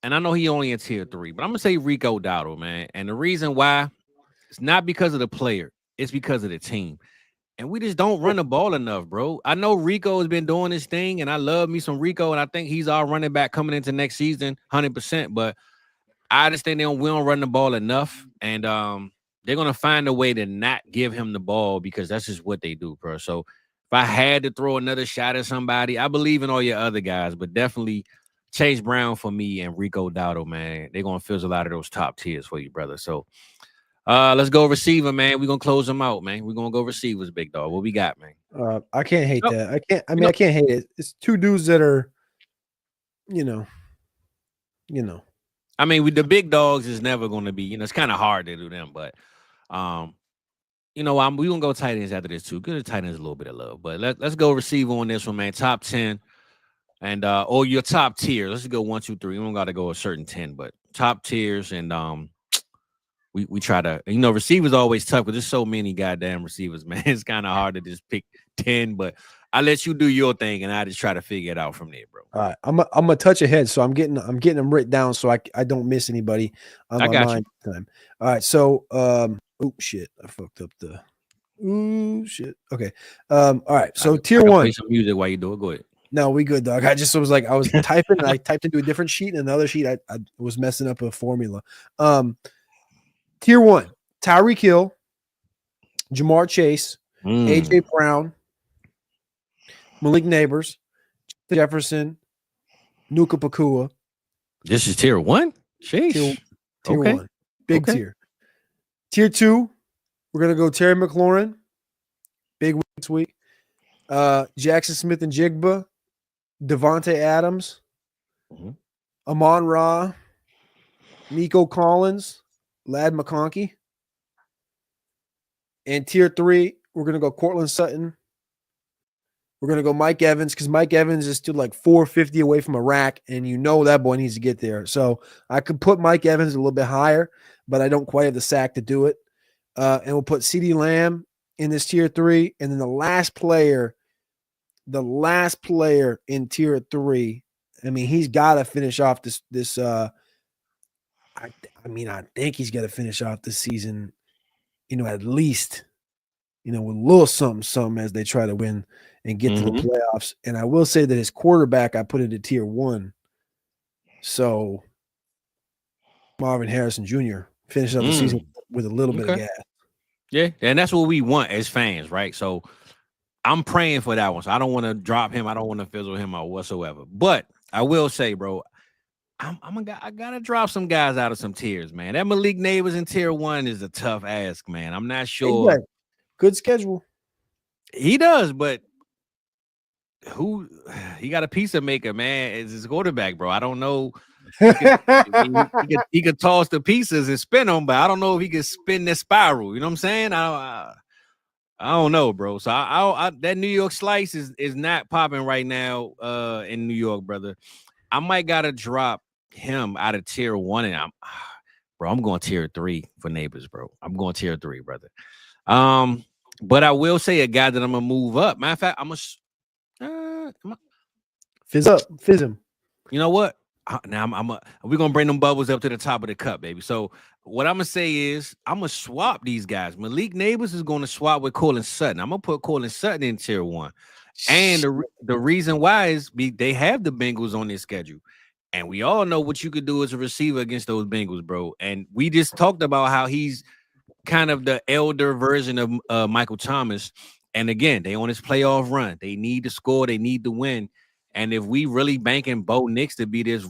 and I know he only in tier 3, but I'm gonna say Rico Dowdle, man. And the reason why, it's not because of the player, it's because of the team. And we just don't run the ball enough, bro. I know Rico has been doing this thing, and I love me some Rico, and I think he's our running back coming into next season, 100%. But I just think we don't run the ball enough, and they're gonna find a way to not give him the ball because that's just what they do, bro. So if I had to throw another shot at somebody, I believe in all your other guys, but definitely Chase Brown for me and Rico Dowdle, man. They're going to fizzle out of those top tiers for you, brother. So Let's go receiver, man. We're gonna close them out, man. We're gonna go receivers, big dog. What we got, man? I can't hate Nope. that. I can't hate it. It's two dudes that are, you know. I mean, with the big dogs is never gonna be, it's kind of hard to do them, but we gonna go tight ends after this too. Good tight ends a little bit of love, but let's go receiver on this one, man. Top 10. And or your top tier. Let's go 1, 2, 3. We don't gotta go a certain 10, but top tiers, and we try to, receivers always tough because there's so many goddamn receivers, man. It's kind of hard to just pick 10, but I let you do your thing and I just try to figure it out from there, bro. All right, I'm a touch ahead, so I'm getting them written down so I don't miss anybody on I my got mind time. All right, so oh shit, I fucked up the shit. Okay, all right, so tier 1. Play some music while you do it. Go ahead. No, we good, dog. I was typing and I typed into a different sheet, and the other sheet I was messing up a formula. Tier 1: Tyreek Hill, Jamar Chase, AJ Brown, Malik Neighbors, Jefferson, Nuka Pakua. This is tier 1? Sheesh. Tier Okay. 1. Big tier. Tier 2, we're gonna go Terry McLaurin. Big week this week. Jackson Smith and Jigba, Devontae Adams, Amon-Ra, Nico Collins, Lad McConkey. And tier 3, we're going to go Cortland Sutton. We're going to go Mike Evans because Mike Evans is still like 450 away from a rack, and that boy needs to get there. So I could put Mike Evans a little bit higher, but I don't quite have the sack to do it. And we'll put CeeDee Lamb in this tier 3. And then the last player in tier 3, I mean, he's got to finish off this. I think he's got to finish off this season, at least, with a little something as they try to win and get to the playoffs. And I will say that his quarterback, I put into tier 1. So Marvin Harrison Jr. finished up the season with a little bit of gas. Yeah, and that's what we want as fans, right? So I'm praying for that one. So I don't want to drop him. I don't want to fizzle him out whatsoever. But I will say, bro, I gotta drop some guys out of some tiers, man. That Malik Neighbors in tier 1 is a tough ask, man. I'm not sure. Good schedule. He does, but he got a pizza maker, man. Is his quarterback, bro. I don't know. He could toss the pieces and spin them, but I don't know if he could spin the spiral. You know what I'm saying? I don't know, bro. So I that New York slice is not popping right now in New York, brother. I might gotta drop him out of tier 1, and I'm going tier 3 for Neighbors, bro. I'm going tier 3, brother. But I will say a guy that I'm gonna move up. Matter of fact, Fizz him. You know what? Now we're gonna bring them bubbles up to the top of the cup, baby. So what I'm gonna say is I'm gonna swap these guys. Malik Neighbors is gonna swap with Cortland Sutton. I'm gonna put Cortland Sutton in tier 1. And the reason why is they have the Bengals on their schedule. And we all know what you could do as a receiver against those Bengals, bro. And we just talked about how he's kind of the elder version of Michael Thomas. And again, they on his playoff run. They need to score. They need to win. And if we really banking Bo Nix to be this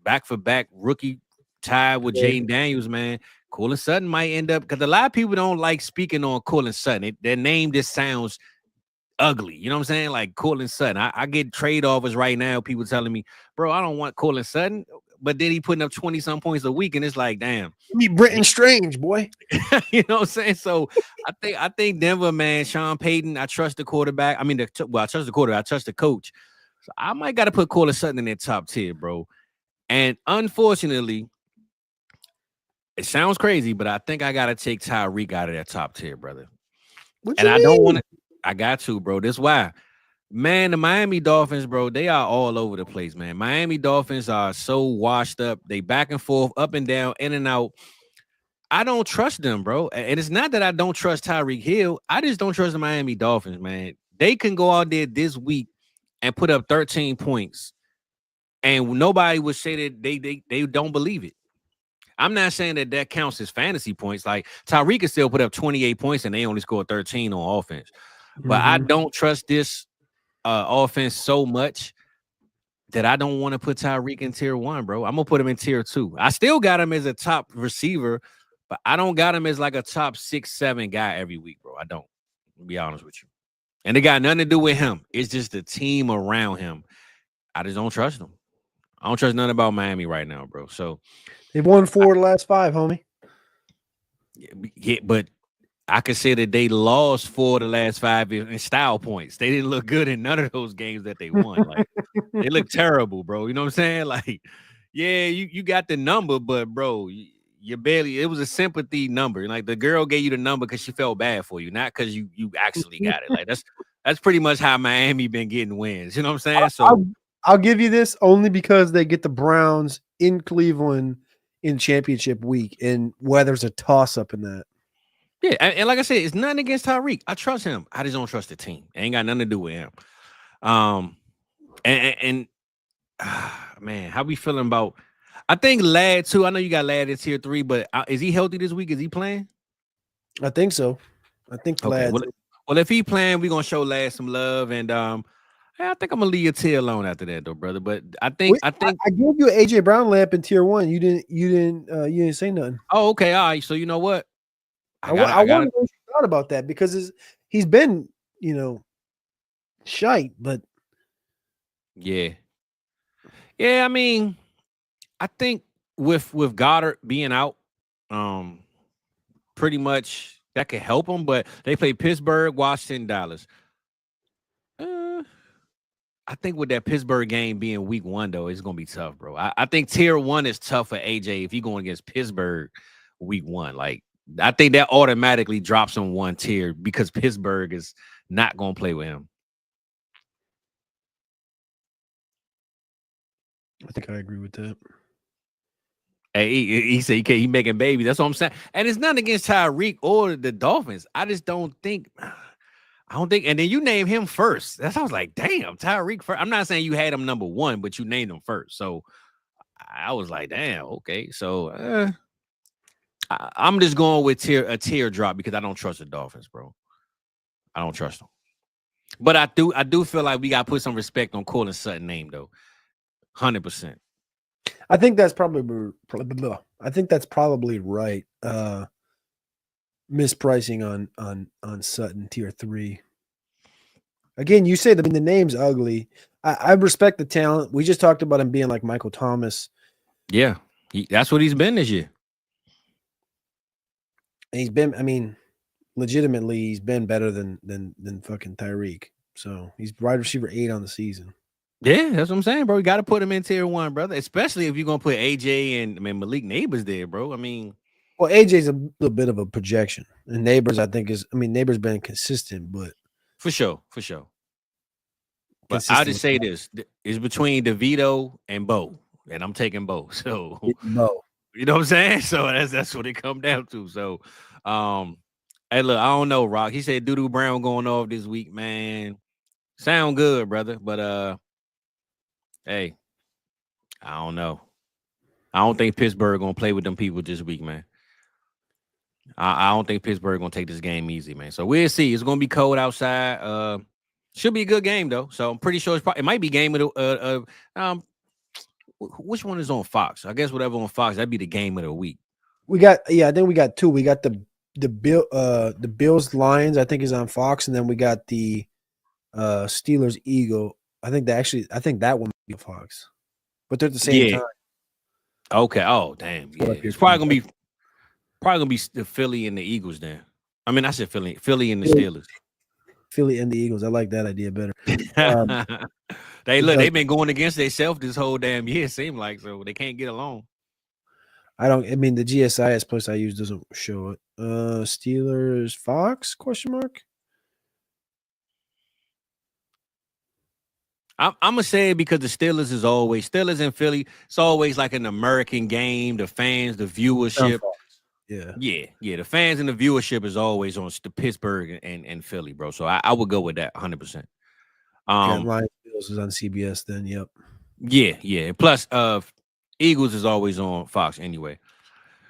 back-for-back rookie tied with Jaden Daniels, man, Cortland Sutton might end up, because a lot of people don't like speaking on Cortland Sutton. Their name just sounds ugly. You know what I'm saying? Like Cortland Sutton. I get trade offers right now. People telling me, bro, I don't want Cortland Sutton. But then he putting up 20-some points a week, and it's like, damn. You be Brenton Strange, boy. You know what I'm saying? So I think Denver, man, Sean Payton, I trust the quarterback. I trust the quarterback. I trust the coach. So I might got to put Cortland Sutton in that top tier, bro. And unfortunately, it sounds crazy, but I think I got to take Tyreek out of that top tier, brother. And I don't want to. I got to, bro. That's why. Man, the Miami Dolphins, bro, they are all over the place, man. Miami Dolphins are so washed up. They back and forth, up and down, in and out. I don't trust them, bro. And it's not that I don't trust Tyreek Hill. I just don't trust the Miami Dolphins, man. They can go out there this week and put up 13 points, and nobody would say that they don't believe it. I'm not saying that counts as fantasy points. Like Tyreek can still put up 28 points, and they only scored 13 on offense. But I don't trust this offense so much that I don't want to put Tyreek in tier 1, bro. I'm gonna put him in tier 2. I still got him as a top receiver, but but I don't got him as like a top 6, 7 guy every week, bro. I don't. To be honest with you. And it got nothing to do with him. It's just the team around him. I just don't trust them. I don't trust nothing about Miami right now, bro. So they've won 4 of the last 5, homie. Yeah, but I could say that they lost 4 of the last 5 in style points. They didn't look good in none of those games that they won. Like they look terrible, bro. You know what I'm saying? Like, yeah, you got the number, but bro, you barely. It was a sympathy number. Like the girl gave you the number because she felt bad for you, not because you actually got it. Like that's pretty much how Miami been getting wins. You know what I'm saying? So I'll give you this only because they get the Browns in Cleveland in championship week, and weather's a toss up in that. Yeah, and like I said, it's nothing against Tyreek. I trust him. I just don't trust the team. It ain't got nothing to do with him. Man, how we feeling about? I think Ladd too. I know you got Ladd in tier 3, but is he healthy this week? Is he playing? I think so. I think Okay. Ladd. Well, if he playing, we're gonna show Ladd some love, and I think I'm gonna leave your tier alone after that, though, brother. But I think I gave you an AJ Brown lamp in tier 1. You didn't say nothing. Oh, okay, all right. So you know what? I wonder what you thought about that because he's been shite, but yeah. I mean, I think with Goddard being out, pretty much that could help them. But they play Pittsburgh, Washington, Dallas. I think with that Pittsburgh game being week 1, though, it's gonna be tough, bro. I think tier 1 is tough for AJ if you're going against Pittsburgh week 1. Like I think that automatically drops him 1 tier because Pittsburgh is not gonna play with him. I think I agree with that. Hey, he said he making babies. That's what I'm saying. And it's nothing against Tyreek or the Dolphins. I just don't think. And then you name him first. I was like, damn, Tyreek first. I'm not saying you had him number 1, but you named him first. So I was like, damn, okay. So I'm just going with a tier drop because I don't trust the Dolphins, bro. I don't trust them. But I do feel like we got to put some respect on Courtland Sutton's name, though. 100%. I think that's probably right. Mispricing on Sutton tier 3. Again, you say the name's ugly. I respect the talent. We just talked about him being like Michael Thomas. Yeah, that's what he's been this year. And he's been, I mean, legitimately, he's been better than fucking Tyreek. So he's wide receiver 8 on the season. Yeah, that's what I'm saying, bro. You got to put him in tier 1, brother. Especially if you're gonna put AJ and Malik Neighbors there, bro. I mean, well, AJ's a little bit of a projection, and Neighbors, I think, Neighbors been consistent, but for sure. But I'll just say this: it's between DeVito and Bo, and I'm taking Bo. So Bo. You know what I'm saying? So that's what it come down to. So, hey, look, I don't know, Rock. He said Doodoo Brown going off this week, man. Sound good, brother, but hey, I don't know. I don't think Pittsburgh gonna play with them people this week, man. I don't think Pittsburgh gonna take this game easy, man. So we'll see. It's gonna be cold outside. Should be a good game though. So I'm pretty sure it might be game of the which one is on Fox? I guess whatever on Fox, that'd be the game of the week. I think we got 2. We got the Bills Lions, I think, is on Fox, and then we got the Steelers Eagle. I think that one might be on Fox, but they're at the same time. Okay. Oh, damn. Yeah. It's probably gonna be the Philly and the Eagles then. I mean, I said Philly and the Steelers. Philly and the Eagles. I like that idea better. They've been going against themselves this whole damn year, it seemed like, so they can't get along. The GSIS place I use doesn't show it. Steelers Fox ? I'm gonna say it because the Steelers in Philly, it's always like an American game, the fans, the viewership. Yeah. The fans and the viewership is always on the Pittsburgh and Philly, bro. So I would go with that 100%. Lions Bills is on CBS then. Yep. Yeah. Plus, Eagles is always on Fox anyway.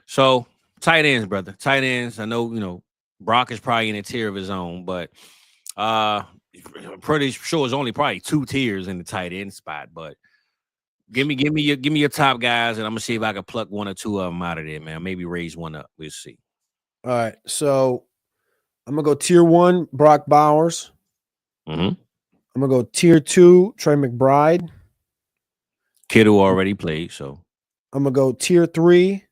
So tight ends, brother. Tight ends. I know, Brock is probably in a tier of his own, but I'm pretty sure it's only probably 2 tiers in the tight end spot. But Give me your top guys, and I'm gonna see if I can pluck one or two of them out of there, man. Maybe raise one up. We'll see. All right, so I'm gonna go tier 1, Brock Bowers. Mm-hmm. I'm gonna go tier 2, Trey McBride. Kittle already played, so I'm gonna go tier 3.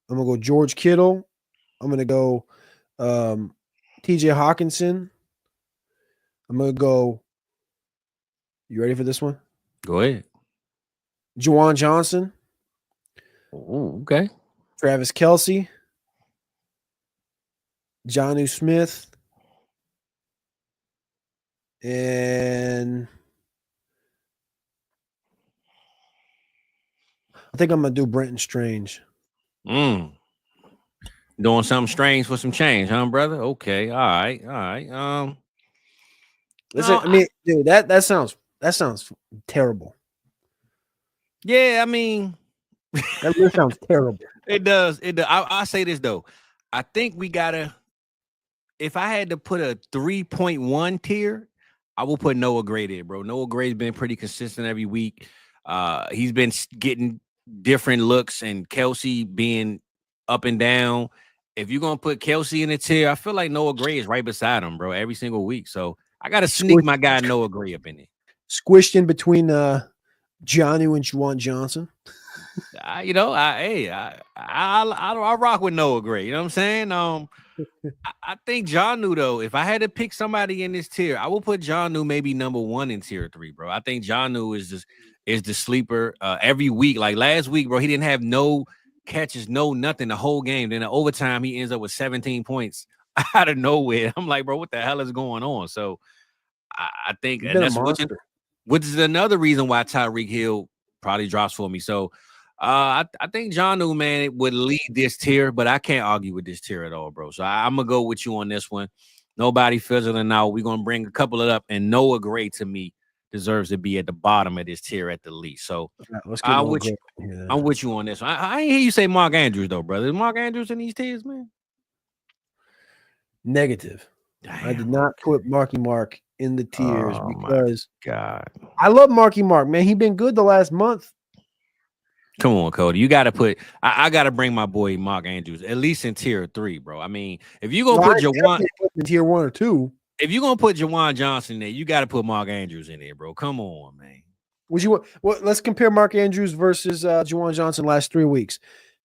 I'm gonna go George Kittle. I'm gonna go TJ Hawkinson. I'm gonna go. You ready for this one? go ahead. Juwan Johnson, Ooh, okay. Travis Kelce, Jonnu Smith, and I think I'm gonna do Brenton Strange. Doing something strange for some change, huh, brother? Okay, all right. Listen, No, I mean, dude, that sounds terrible. Yeah, I mean, That list sounds terrible. it does. It does. I say this though. I think we gotta. If I had to put a 3.1 tier, I will put Noah Gray there, bro. Noah Gray's been pretty consistent every week. He's been getting different looks, and Kelce being up and down. If you're gonna put Kelce in the tier, I feel like Noah Gray is right beside him, bro, every single week. So I gotta sneak my guy Noah Gray up in there. Squished in between Jonnu and Juwan Johnson. I rock with Noah Gray. You know what I'm saying? I think Jonnu though. If I had to pick somebody in this tier, I will put Jonnu maybe number 1 in tier 3, bro. I think Jonnu is the sleeper every week. Like last week, bro, he didn't have no catches, no nothing the whole game. Then in overtime, he ends up with 17 points out of nowhere. I'm like, bro, what the hell is going on? So I think that's which is another reason why Tyreek Hill probably drops for me. So I think Jonnu, man, it would lead this tier, but I can't argue with this tier at all, bro. So I'm gonna go with you on this one. Nobody fizzling out. We're gonna bring a couple of up, and Noah Gray to me deserves to be at the bottom of this tier at the least. So I'm with you on this one. I ain't hear you say Mark Andrews though, brother. Is Mark Andrews in these tiers, man? Negative. Damn. I did not put Marky Mark in the tiers because God, I love Marky Mark, man. He been good the last month. Come on, Cody. You got to put. I got to bring my boy Mark Andrews at least in tier 3, bro. I mean, if you're gonna put Juwan in tier 1 or 2, if you're gonna put Juwan Johnson in there, you got to put Mark Andrews in there, bro. Come on, man. Would you? Well, let's compare Mark Andrews versus Juwan Johnson last 3 weeks.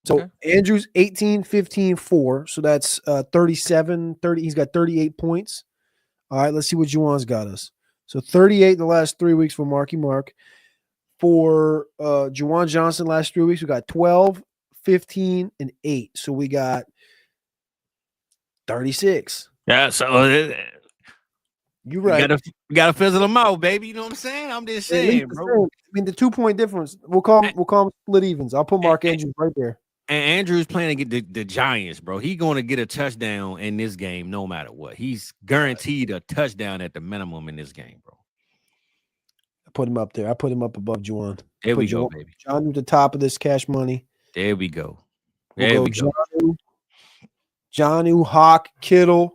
So okay. Andrews 18, 15, 4. So that's 37, 30. He's got 38 points. All right, let's see what Juwan's got us. So 38 the last 3 weeks for Marky Mark. For Juwan Johnson last 3 weeks, we got 12, 15, and 8. So we got 36. Yeah, so you're right. You gotta fizzle them out, baby. You know what I'm saying? I'm just saying, bro. I mean, the 2-point difference. We'll call them split evens. I'll put Mark Andrews right there. And Andrew's playing to get the Giants, bro. He's going to get a touchdown in this game no matter what. He's guaranteed a touchdown at the minimum in this game, bro. I put him up there. I put him up above Juwan. There we go, baby. John at the top of this cash money. There we go. There we go. Jonnu, Hawk, Kittle,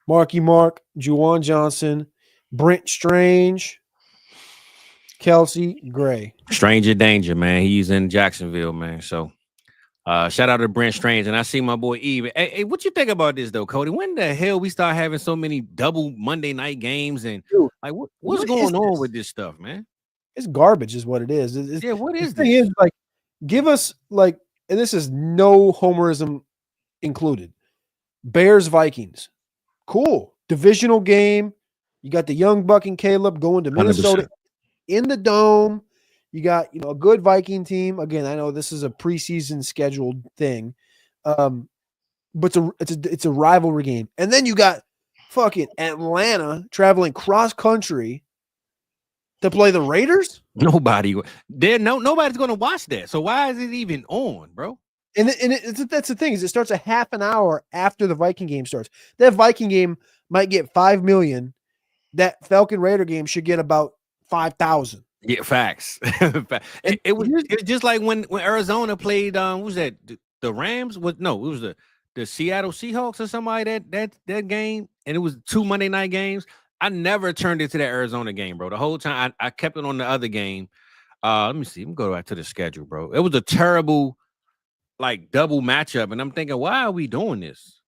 Marky Mark, Juwan Johnson, Brent Strange, Kelce, Gray. Stranger danger, man. He's in Jacksonville, man. So shout out to Brent Strange. And I see my boy Eve. Hey, what you think about this though, Cody? When the hell we start having so many double Monday night games and dude, like what's going on with this stuff, man? It's garbage, is what it is. Yeah, what is the thing is, like, give us like, and this is no homerism included. Bears Vikings, cool divisional game. You got the young Buck and Caleb going to Minnesota 100%. In the dome. You got a good Viking team. Again, I know this is a preseason scheduled thing, but it's a rivalry game. And then you got fucking Atlanta traveling cross country to play the Raiders. Nobody's going to watch that. So why is it even on, bro? And that's the thing is it starts a half an hour after the Viking game starts. That Viking game might get 5 million. That Falcon Raider game should get about 5,000. Yeah, facts. it was just like when Arizona played. What was that? The Rams? It was the Seattle Seahawks or somebody that game, and it was 2 Monday night games. I never turned into that Arizona game, bro. The whole time I kept it on the other game. Let me see. Let me go back to the schedule, bro. It was a terrible, like, double matchup, and I'm thinking, why are we doing this?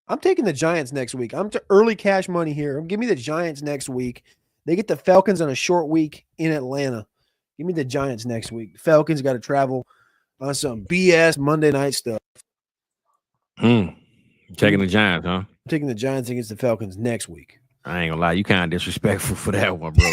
I'm taking the Giants next week. I'm to early cash money here. Give me the Giants next week. They get the Falcons on a short week in Atlanta. Give me the Giants next week. The Falcons got to travel on some BS Monday night stuff. Taking the Giants, huh? I'm taking the Giants against the Falcons next week. I ain't gonna lie, you kind of disrespectful for that one, bro.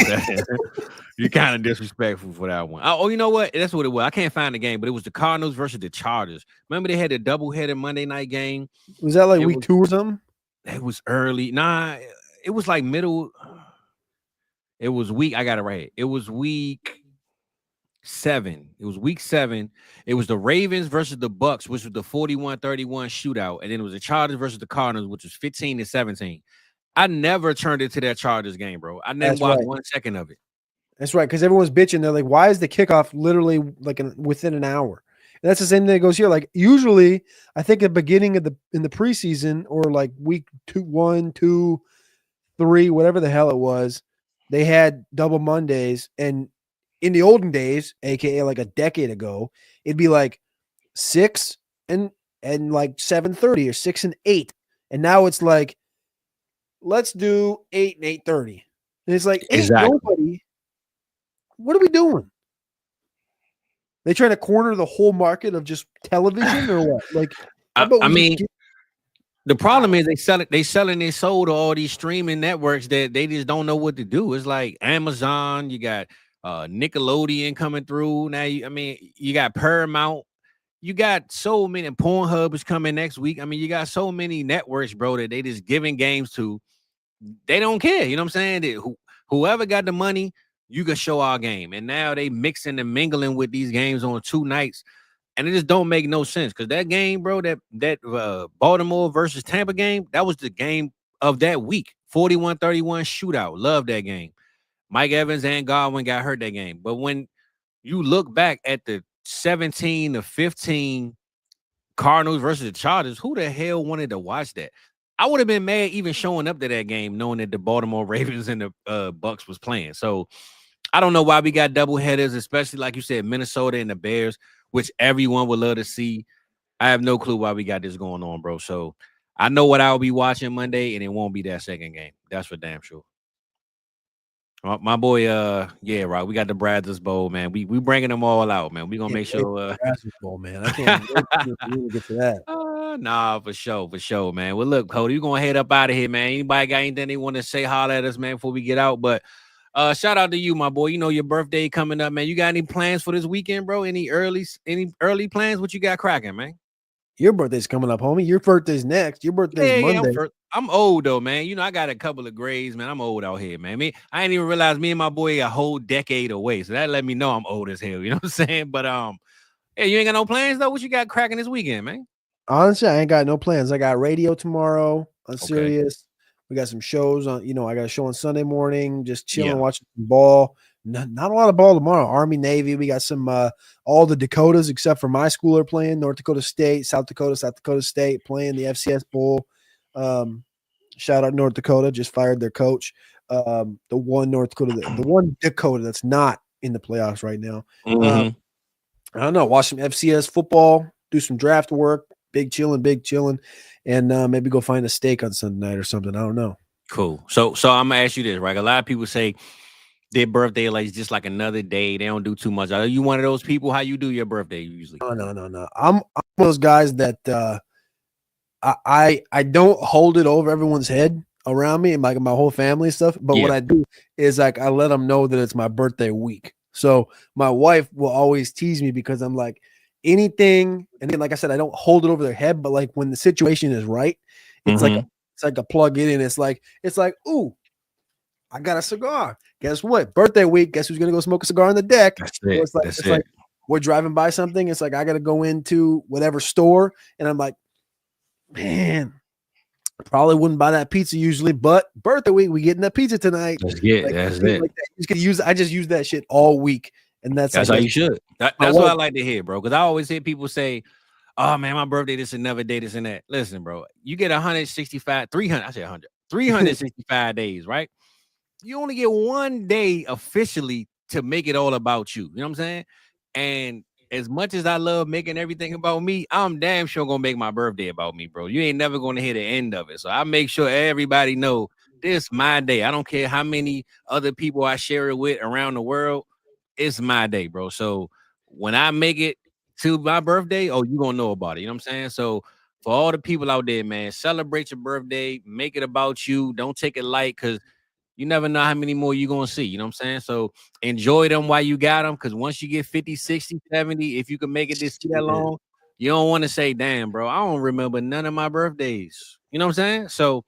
You kind of disrespectful for that one. Oh, you know what? That's what it was. I can't find the game, but it was the Cardinals versus the Chargers. Remember they had a double-headed Monday night game? Was that like week 2 or something? It was early. Nah, it was like middle. It was week. I got it right here. It was week 7. It was week 7. It was the Ravens versus the Bucks, which was the 41-31 shootout. And then it was the Chargers versus the Cardinals, which was 15-17. I never turned into that Chargers game, bro. I never watched 1 second of it. That's right, because everyone's bitching. They're like, why is the kickoff literally like within an hour? And that's the same thing that goes here. Like usually, I think at the beginning of in the preseason or like week 1, 2, 3, whatever the hell it was, they had double Mondays. And in the olden days, aka like a decade ago, it'd be like 6 and like 7:30 or 6 and 8. And now it's like, let's do 8 and 8:30. And it's like, ain't nobody. What are we doing? They trying to corner the whole market of just television or what? Like, I mean, the problem is they selling their soul to all these streaming networks that they just don't know what to do. It's like Amazon, you got Nickelodeon coming through. Now, you got Paramount. You got so many. Pornhub is coming next week. I mean, you got so many networks, bro, that they just giving games to. They don't care. You know what I'm saying? Whoever got the money, you can show our game. And now they mixing and mingling with these games on 2 nights. And it just don't make no sense. Because that game, bro, that Baltimore versus Tampa game, that was the game of that week. 41-31 shootout. Love that game. Mike Evans and Godwin got hurt that game. But when you look back at the 17-15 Cardinals versus the Chargers, who the hell wanted to watch that? I would have been mad even showing up to that game knowing that the Baltimore Ravens and the Bucks was playing. So I don't know why we got double headers, especially like you said, Minnesota and the Bears, which everyone would love to see. I have no clue why we got this going on, bro. So I know what I'll be watching Monday, and it won't be that second game. That's for damn sure. My boy, right. We got the Brazos Bowl, man. We bringing them all out, man. We gonna make sure. Brazos Bowl, man. I can't wait to get to that. Nah, for sure, man. Well, look, Cody, you gonna head up out of here, man. Anybody got anything they want to say? Holler at us, man, before we get out. But shout out to you, my boy. You know your birthday coming up, man. You got any plans for this weekend, bro? Any early plans? What you got cracking, man? Your birthday's coming up, homie. Your birthday's next. Your birthday's Monday. I'm old though, man. You know, I got a couple of grades, man. I'm old out here, man. I didn't even realize me and my boy a whole decade away. So that let me know I'm old as hell. You know what I'm saying? But yeah, you ain't got no plans though. What you got cracking this weekend, man? Honestly, I ain't got no plans. I got radio tomorrow on Sirius. We got some shows on. I got a show on Sunday morning. Just chilling, watching some ball. Not a lot of ball tomorrow. Army, Navy. We got some all the Dakotas except for my school are playing. North Dakota State, South Dakota State playing the FCS Bowl. Shout out North Dakota, just fired their coach. The one Dakota that's not in the playoffs right now. I don't know. Watch some FCS football, do some draft work, big chilling, and maybe go find a steak on Sunday night or something. I don't know. Cool. So I'm gonna ask you this, right? A lot of people say their birthday like just like another day. They don't do too much. Are you one of those people? How you do your birthday usually? No. I'm one of those guys that I don't hold it over everyone's head around me and my whole family and stuff. But what I do is like I let them know that it's my birthday week. So my wife will always tease me because I'm like anything. And then, like I said, I don't hold it over their head. But like when the situation is right, it's like a plug in. It's like, ooh, I got a cigar. Guess what? Birthday week. Guess who's gonna go smoke a cigar on the deck? That's it. So it's like we're driving by something. It's like I gotta go into whatever store, and I'm like, man, I probably wouldn't buy that pizza usually, but birthday week, we getting that pizza tonight. That's it. That's it. Like that. I just use that shit all week, and that's how you should. That's what I like to hear, bro. Because I always hear people say, "Oh man, my birthday this and another day, this and that." Listen, bro, you get 365 days, right? You only get one day officially to make it all about you. You know what I'm saying? And as much as I love making everything about me, I'm damn sure gonna make my birthday about me, bro. You ain't never gonna hear the end of it. So I make sure everybody know this my day. I don't care how many other people I share it with around the world. It's my day, bro. So when I make it to my birthday, oh, you gonna know about it. You know what I'm saying? So for all the people out there, man, celebrate your birthday, make it about you. Don't take it light, because you never know how many more you're going to see. You know what I'm saying? So enjoy them while you got them, because once you get 50, 60, 70, if you can make it this that long, you don't want to say, damn, bro, I don't remember none of my birthdays. You know what I'm saying? So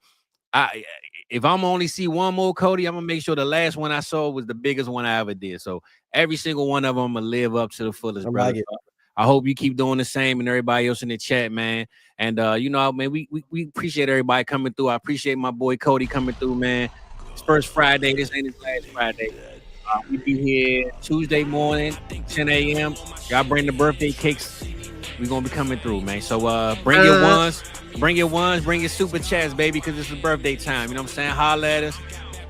if I'm only see one more Cody, I'm going to make sure the last one I saw was the biggest one I ever did. So every single one of them going to live up to the fullest, brother. Like I hope you keep doing the same, and everybody else in the chat, man. And, you know, man, we appreciate everybody coming through. I appreciate my boy Cody coming through, man. It's first Friday. This ain't his last Friday. We be here Tuesday morning, 10 a.m. Y'all bring the birthday cakes. We're going to be coming through, man. So bring your ones, bring your super chats, baby, because it's a birthday time. You know what I'm saying? Holla at us.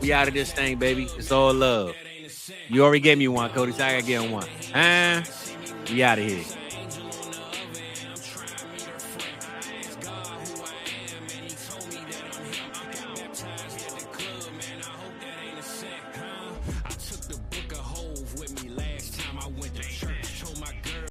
We out of this thing, baby. It's all love. You already gave me one, Cody, so I got to get him one. We out of here.